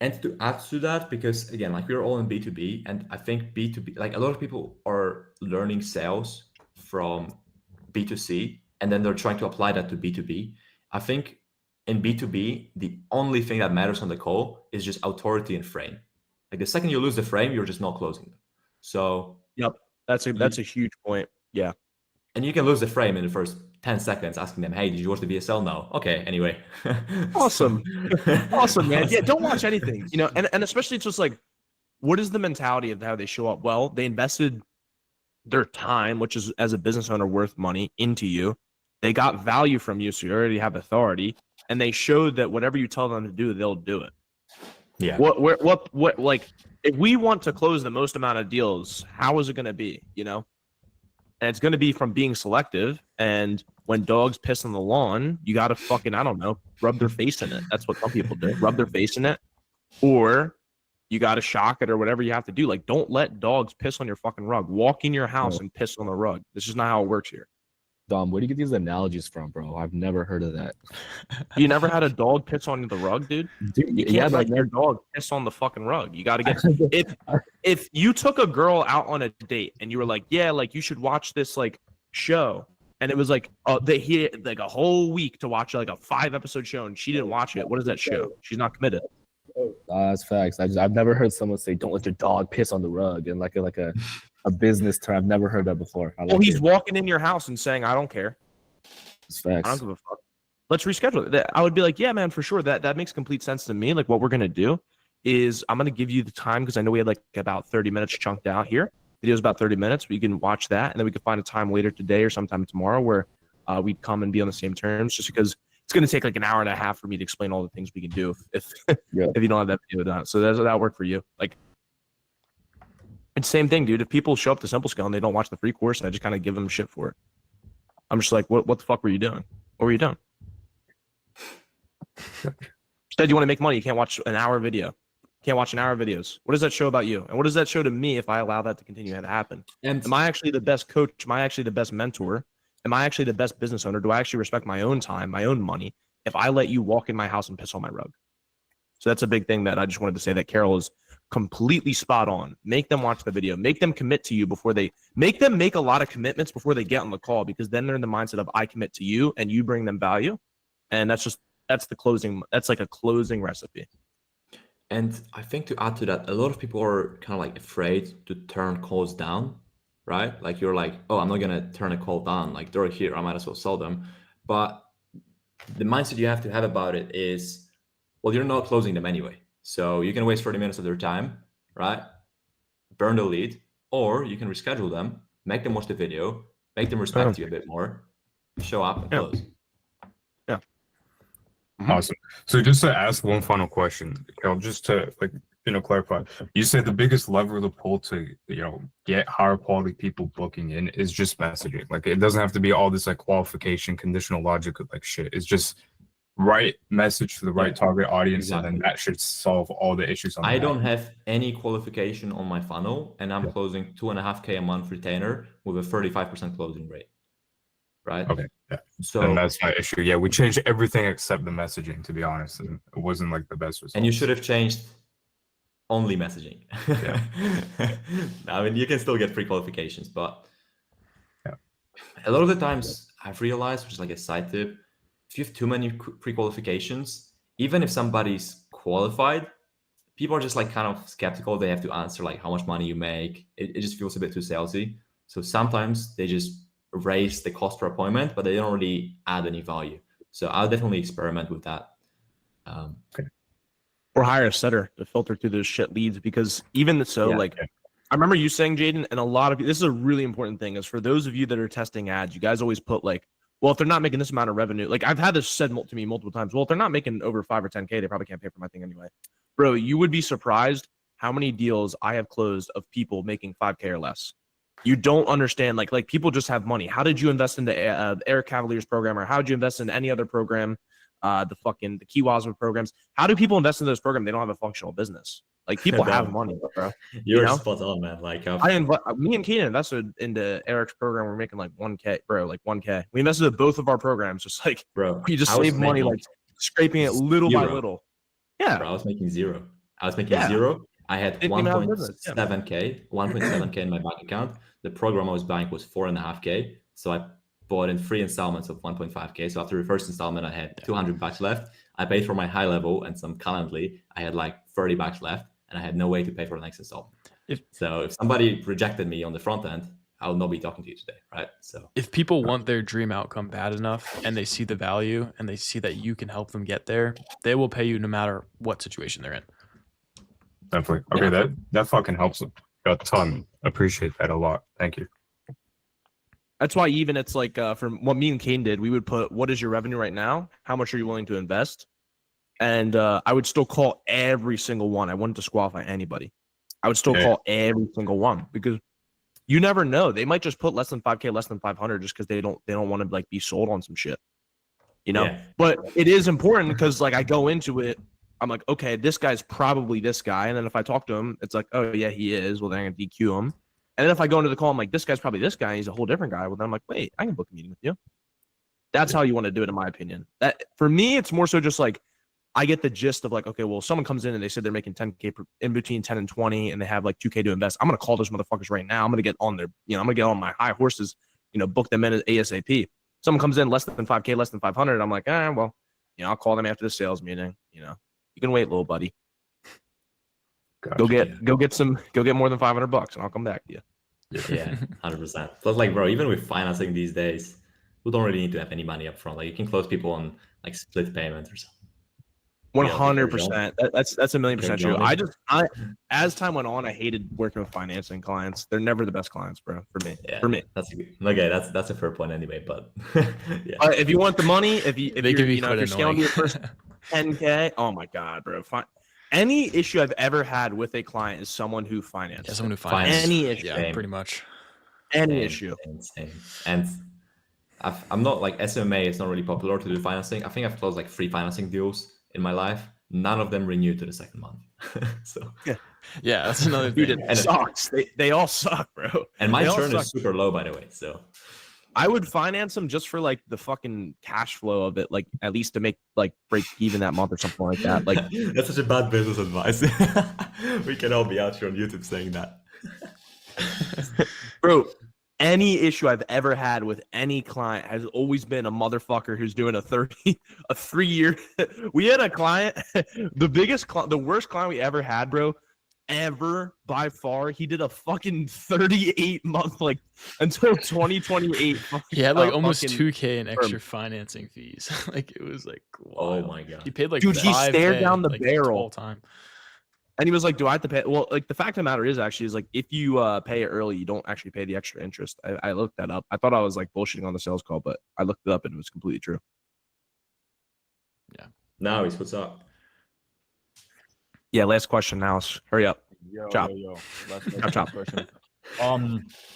And to add to that, because again, like we're all in B2B, and I think B2B, like a lot of people are learning sales from B2C, and then they're trying to apply that to B2B. I think in B2B, the only thing that matters on the call is just authority and frame. Like the second you lose the frame, you're just not closing them. So Yep, that's a huge point. Yeah. and you can lose the frame in the first 10 seconds asking them, hey, did you watch the VSL? No. Okay, anyway. Awesome. Awesome, man. Yeah, don't watch anything. You know, and especially it's just like, what is the mentality of how they show up? Well, they invested their time, which is as a business owner worth money, into you. They got value from you, so you already have authority, and they showed that whatever you tell them to do, they'll do it. Yeah. What like if we want to close the most amount of deals, how is it going to be, you know? And it's going to be from being selective. And when dogs piss on the lawn, you got to fucking, I don't know, rub their face in it. That's what some people do. Rub their face in it. Or you got to shock it or whatever you have to do. Like, don't let dogs piss on your fucking rug. Walk in your house and piss on the rug. This is not how it works here. Dom, where do you get these analogies from, bro? I've never heard of that. You never had a dog piss on the rug, dude? Dude, You can't let your dog piss on the fucking rug. You got to get if you took a girl out on a date and you were like, yeah, like you should watch this like show, and it was like they had like a whole week to watch like a 5-episode show, and she didn't watch it. What is that show? She's not committed. That's facts. I've never heard someone say, "Don't let your dog piss on the rug," and like a business term. I've never heard that before. Well, he's walking in your house and saying, "I don't care. It's facts. I don't give a fuck. Let's reschedule it." I would be like, "Yeah, man, for sure. That makes complete sense to me." Like, what we're gonna do is I'm gonna give you the time because I know we had like about 30 minutes chunked out here. Video's about 30 minutes. We can watch that, and then we can find a time later today or sometime tomorrow where we'd come and be on the same terms. Just because it's gonna take like an hour and a half for me to explain all the things we can do if you don't have that video done. So that work for you. Like, it's the same thing, dude. If people show up to Simple Scale and they don't watch the free course, I just kind of give them shit for it. I'm just like, what the fuck were you doing? What were you doing? Said you want to make money. You can't watch an hour video. Can't watch an hour of videos. What does that show about you? And what does that show to me if I allow that to continue to happen? And am I actually the best coach? Am I actually the best mentor? Am I actually the best business owner? Do I actually respect my own time, my own money, if I let you walk in my house and piss on my rug? So that's a big thing that I just wanted to say that Carol is completely spot on. Make them watch the video. Make them commit to you before they make them make a lot of commitments before they get on the call, because then they're in the mindset of I commit to you and you bring them value. And that's the closing. That's like a closing recipe. And I think to add to that, a lot of people are kind of like afraid to turn calls down, right? Like you're like, oh, I'm not going to turn a call down. Like they're here, I might as well sell them. But the mindset you have to have about it is, well, you're not closing them anyway. So you can waste 30 minutes of their time, right? Burn the lead, or you can reschedule them, make them watch the video, make them respect you a bit more, show up and close. Yeah. Awesome. So just to ask one final question, Kel, just to clarify, you said the biggest lever to pull to get higher quality people booking in is just messaging. Like it doesn't have to be all this like qualification, conditional logic, like shit. It's just right message to the right target audience, and then that should solve all the issues. I don't have any qualification on my funnel, and I'm closing 2.5K a month retainer with a 35% closing rate. Right. Okay. Yeah. So and that's my issue. Yeah, we changed everything except the messaging, to be honest, and it wasn't like the best result. And you should have changed only messaging. Yeah. I mean, you can still get pre-qualifications, but a lot of the times I've realized, which is like a side tip, if you have too many pre-qualifications, even if somebody's qualified, people are just like kind of skeptical. They have to answer like how much money you make. It just feels a bit too salesy. So sometimes they just raise the cost per appointment, but they don't really add any value. So I'll definitely experiment with that. Or hire a setter to filter through those shit leads, because even so, I remember you saying, Jaden, and a lot of this is a really important thing, is for those of you that are testing ads, you guys always put like, well, if they're not making this amount of revenue, like I've had this said to me multiple times, well, if they're not making over 5 or 10K, they probably can't pay for my thing anyway. Bro, you would be surprised how many deals I have closed of people making 5K or less. You don't understand, like people just have money. How did you invest in the Air Cavaliers program, or how did you invest in any other program, the Kiwaza programs? How do people invest in those programs? They don't have a functional business. Like people have Damn. money, bro. You're know? spot on, man. Like me and Keenan invested into Eric's program. We're making like 1K, bro, like 1K. We invested in both of our programs, just like bro, you just I was save money, making like scraping it little by zero. little. Yeah, Bro, I was making zero. I was making Yeah. zero. I had Didn't even have a business, yeah. 1.7K in my bank account. The program I was buying was 4.5K. So I bought in 3 installments of 1.5K. So after the first installment, I had $200 left. I paid for my high level and some Calendly. I had like $30 left, and I had no way to pay for the next installment. So if somebody rejected me on the front end, I will not be talking to you today, right? So if people want their dream outcome bad enough and they see the value and they see that you can help them get there, they will pay you no matter what situation they're in. Definitely. Okay, that fucking helps a ton. Appreciate that a lot. Thank you. That's why even it's like from what me and Kane did, we would put what is your revenue right now? How much are you willing to invest? And I would still call every single one. I wouldn't disqualify anybody. I would still call every single one because you never know. They might just put less than 5K, less than 500 just because they don't want to like be sold on some shit. You know? Yeah. But it is important because like I go into it, I'm like, okay, this guy's probably this guy. And then if I talk to him, it's like, oh yeah, he is. Well, then I'm gonna DQ him. And then if I go into the call, I'm like, this guy's probably this guy. He's a whole different guy. Well, then I'm like, wait, I can book a meeting with you. That's how you want to do it, in my opinion. That for me, it's more so just like I get the gist of like, okay, well, someone comes in and they said they're making 10K in between 10 and 20, and they have like 2K to invest. I'm gonna call those motherfuckers right now. I'm gonna get on their, I'm gonna get on my high horses, book them in ASAP. Someone comes in less than 5K, less than 500. I'm like, well, I'll call them after the sales meeting. You can wait, little buddy. Gotcha. Go get more than $500, and I'll come back to you. Yeah, 100%. Plus, like, bro, even with financing these days, we don't really need to have any money up front. Like, you can close people on like split payments or something. 100%. That's 1,000,000% true. Johnny. I as time went on, I hated working with financing clients. They're never the best clients, bro. For me. Yeah, For me. that's a fair point anyway. But yeah, If you want the money, if They you're, can be if quite you're scaling to annoying. your first 10K, oh my god, bro. Any issue I've ever had with a client is someone who financed. Yeah, someone who finances. Any issue. Yeah, Same. pretty much. Any issue. Same. And I'm not like SMA. It's not really popular to do financing. I think I've closed like 3 financing deals in my life. None of them renewed to the second month. So Yeah, that's another Dude, thing. it sucks. They all suck, bro. and my They all churn suck. is super low, by the way. So I would finance them just for like the fucking cash flow of it, like at least to make like break even that month or something like that. Like that's such a bad business advice. We can all be out here on YouTube saying that. bro, any issue I've ever had with any client has always been a motherfucker who's doing a 3-year. We had a client, the worst client we ever had, bro, ever by far. He did a fucking 38-month, like until 2028. He had like almost fucking 2K in extra term. financing fees. Like it was like Oh wild. my god. He paid like Dude, he 5K, stared down the like, barrel. all time. And he was like, do I have to pay? Well, like the fact of the matter is actually is like if you pay it early, you don't actually pay the extra interest. I looked that up. I thought I was like bullshitting on the sales call, but I looked it up and it was completely true. Now he's what's up. Yeah, last question now. Hurry up. Chop. Last chop. question.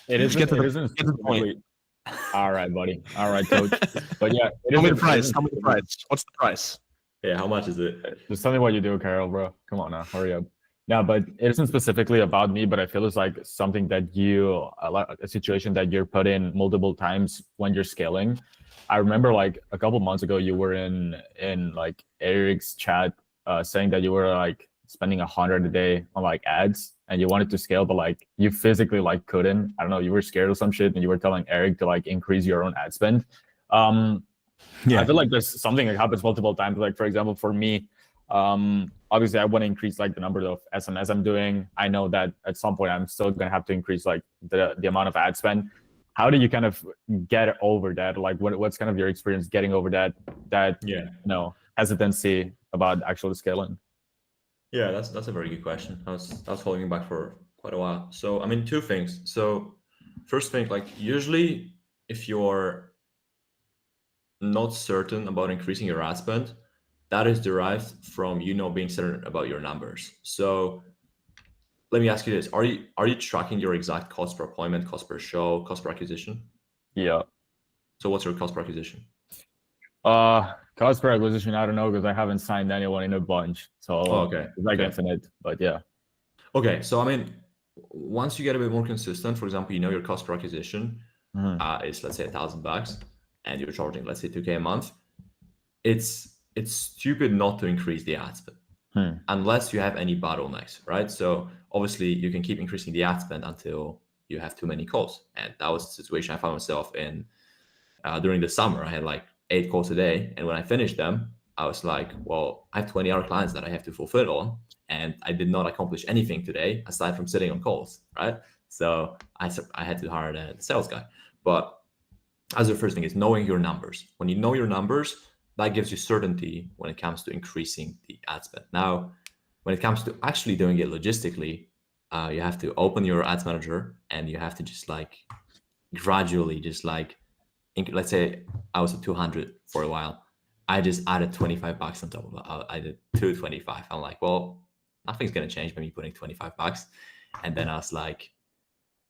It Just isn't. get to the- It isn't get to the point. specifically. All right, buddy. All right, coach. But yeah, it Tell me the isn't- price. it isn't Tell me the price. What's the price? Yeah, how much is it? Just tell me what you do, Carol, bro. Come on now, hurry up. No, but it isn't specifically about me, but I feel it's like something that you, a situation that you're put in multiple times when you're scaling. I remember like a couple months ago, you were in like Eric's chat saying that you were like spending 100 a day on like ads and you wanted to scale, but like you physically like couldn't. I don't know, you were scared of some shit and you were telling Eric to like increase your own ad spend. I feel like there's something that happens multiple times. Like for example, for me, obviously I want to increase like the number of SMS I'm doing. I know that at some point I'm still gonna have to increase like the amount of ad spend. How do you kind of get over that? Like what's kind of your experience getting over that hesitancy about actually scaling? Yeah, that's a very good question. I was holding back for quite a while. So I mean, 2 things. So first thing, like usually if you're not certain about increasing your ad spend, that is derived from being certain about your numbers. So let me ask you this: Are you tracking your exact cost per appointment, cost per show, cost per acquisition? Yeah. So what's your cost per acquisition? Cost per acquisition, I don't know because I haven't signed anyone in a bunch. So okay. it's like Okay. infinite, but yeah. Okay, so I mean, once you get a bit more consistent, for example, you know your cost per acquisition is, let's say, $1,000, and you're charging, let's say, 2K a month. It's stupid not to increase the ad spend unless you have any bottlenecks, right? So obviously you can keep increasing the ad spend until you have too many calls, and that was the situation I found myself in during the summer. I had like 8 calls a day, and when I finished them, I was like, well, I have 20 other clients that I have to fulfill on, and I did not accomplish anything today aside from sitting on calls, right? So I had to hire the sales guy. But as the first thing is knowing your numbers. When you know your numbers, that gives you certainty when it comes to increasing the ad spend. Now, when it comes to actually doing it logistically, you have to open your ads manager and you have to just like gradually just like, let's say I was at 200 for a while. I just added $25 on top of it. I did 225. I'm like, well, nothing's going to change by me putting $25. And then I was like,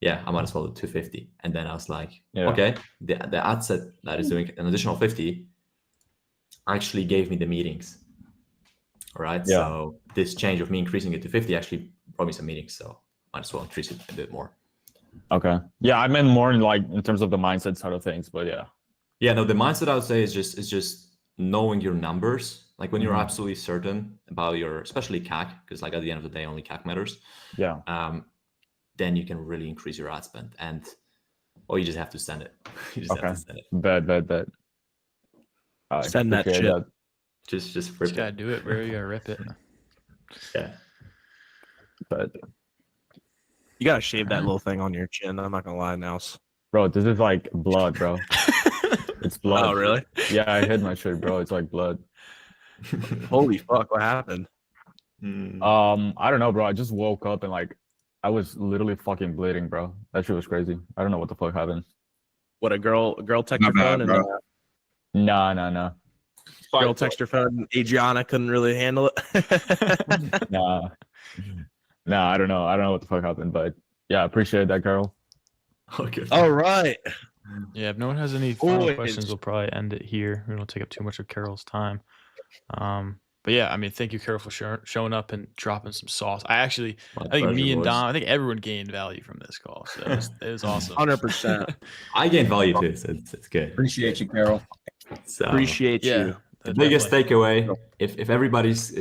yeah, I might as well do 250. And then I was like, okay, the ad set that is doing an additional 50 actually gave me the meetings. All right. Yeah. So this change of me increasing it to 50 actually brought me some meetings. So might as well increase it a bit more. Okay. Yeah, I meant more in terms of the mindset side of things, but yeah. Yeah, no, the mindset I would say is just knowing your numbers. Like when you're absolutely certain about your, especially CAC, because like at the end of the day, only CAC matters. Yeah. Then you can really increase your ad spend, and you just have to send it. You just have to send it. Bet. Send that shit. That. Just rip You gotta do it, bro. You gotta rip it. Yeah. But you gotta shave that little thing on your chin. I'm not gonna lie, now. Bro, this is like blood, bro. It's blood. Oh, really? Yeah, I hit my shit, bro. It's like blood. Holy fuck! What happened? I don't know, bro. I just woke up and like I was literally fucking bleeding, bro. That shit was crazy. I don't know what the fuck happened. What, a girl text your phone and No. Girl text your phone and Adriana couldn't really handle it. Nah, I don't know. I don't know what the fuck happened, but yeah, I appreciate that, Carol. Okay. All right. Yeah, if no one has any final questions, we'll probably end it here. We don't take up too much of Carol's time. But yeah, I mean, thank you, Carol, for showing up and dropping some sauce. I think me and Dom, I think everyone gained value from this call. So it was awesome. 100%. I gained value too, so it's good. Appreciate you, Carol. So, Appreciate you. The biggest takeaway, if everybody's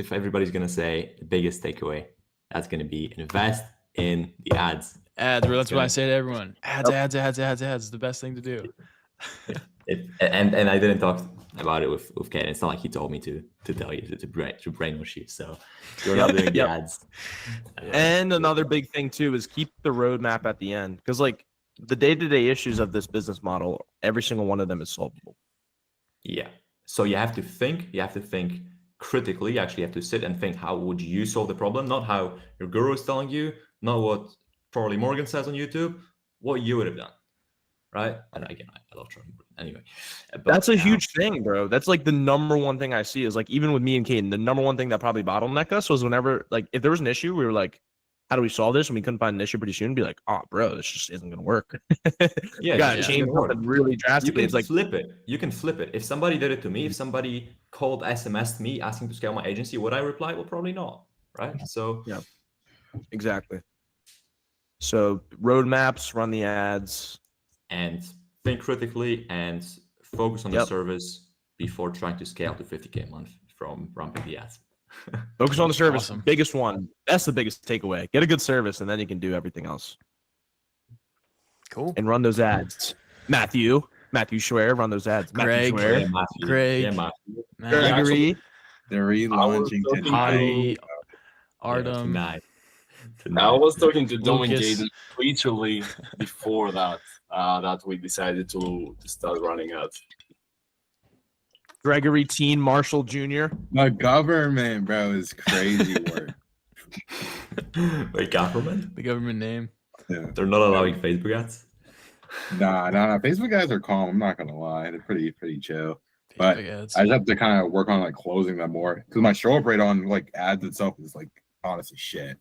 gonna say the biggest takeaway, that's gonna be invest in the ads. Ads, bro. That's what I say to everyone. Ads. It's the best thing to do. And I didn't talk about it with Ken. It's not like he told me to tell you to brainwash you. So you're not doing the ads. And another big thing too is keep the roadmap at the end, because like the day-to-day issues of this business model, every single one of them is solvable. Yeah. So you have to think. You have to think critically. You actually have to sit and think, how would you solve the problem? Not how your guru is telling you. Not what Charlie Morgan says on YouTube. What you would have done. Right? And again, I love Charlie Morgan. Anyway, that's a huge thing, bro. That's like the number one thing I see is like, even with me and Caden, the number one thing that probably bottlenecked us was whenever, like, if there was an issue, we were like, how do we solve this? And we couldn't find an issue pretty soon. Be like, oh, bro, this just isn't gonna work. Yeah, gotta change something really drastically. It's like flip it. You can flip it. If somebody did it to me, if somebody called, SMS'd me asking to scale my agency, would I reply? Well, probably not. Right? So yeah, exactly. So roadmaps, run the ads, and think critically and focus on the service before trying to scale to 50K a month from ramping the ads. Focus on the service. Awesome. Biggest one. That's the biggest takeaway. Get a good service, and then you can do everything else. Cool. And run those ads. Matthew Schwer, run those ads. Greg, Matthew Schwer. Greg, Gregory. They're relaunching tonight. Artem. Tonight. I was talking to Dom and Lucas. Jaden literally before that that we decided to start running ads. Gregory Teen Marshall Jr. The government, bro, is crazy work. Wait, government? The government name. Yeah. They're not allowing Facebook ads? Nah. Facebook ads are calm. I'm not gonna lie, they're pretty chill. But ads. I just have to kind of work on like closing them more, because my show up rate on like ads itself is like honestly shit.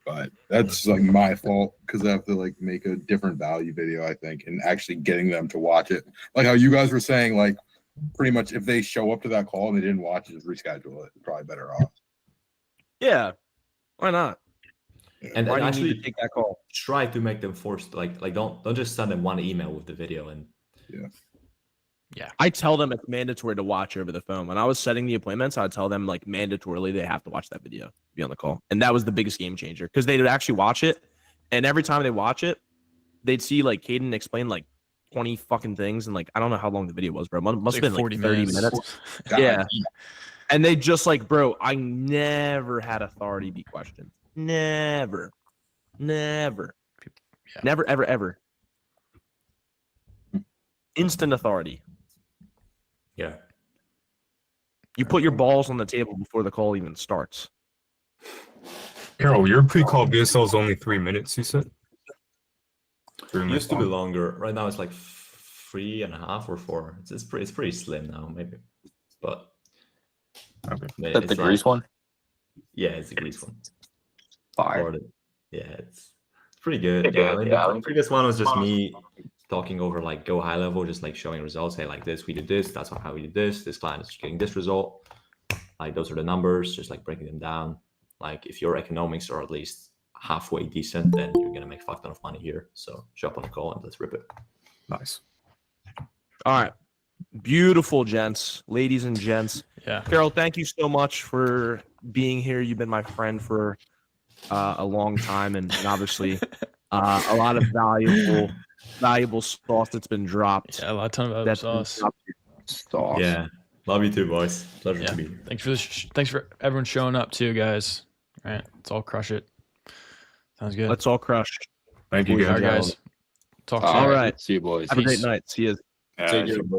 But that's like my fault, because I have to like make a different value video, I think, and actually getting them to watch it. Like how you guys were saying, like pretty much if they show up to that call and they didn't watch it, just reschedule it. Probably better off. Yeah. Why not? And Why do you actually need to take that call? try to make them forced. Like don't just send them one email with the video and I tell them it's mandatory to watch over the phone. When I was setting the appointments, I'd tell them like mandatorily they have to watch that video to be on the call. And that was the biggest game changer because they would actually watch it. And every time they watch it, they'd see like Caden explain like 20 fucking things. And like, I don't know how long the video was, bro. Must have been like 30 minutes. Yeah. And they just like, bro, I never had authority be questioned. Never. Never, ever, ever. Instant authority. Yeah. You put your balls on the table before the call even starts. Carol, your pre-call VSL is only 3 minutes, you said? It used to be longer. Right now it's like 3.5 or 4. It's pretty slim now, maybe. But That's the Greece one? Yeah, it's the Greece one. Fire. Yeah, it's pretty good. Yeah, the previous one was just me talking over like go high level, just like showing results. Hey, like this, we did this. That's how we did this. This client is getting this result. Like those are the numbers. Just like breaking them down. Like if your economics are at least halfway decent, then you're gonna make a fuck ton of money here. So show up on the call and let's rip it. Nice. All right. Beautiful, gents, ladies and gents. Yeah. Carol, thank you so much for being here. You've been my friend for a long time, and obviously a lot of valuable sauce that's been dropped. Yeah, a lot of sauce. Yeah. Love you too, boys. Pleasure to be here. Thanks for thanks for everyone showing up too, guys. All right, let's all crush it. Sounds good. Let's all crush. Thank you, guys. Talk to you. All right. See you, boys. Have a great night. See you. Take care, boys.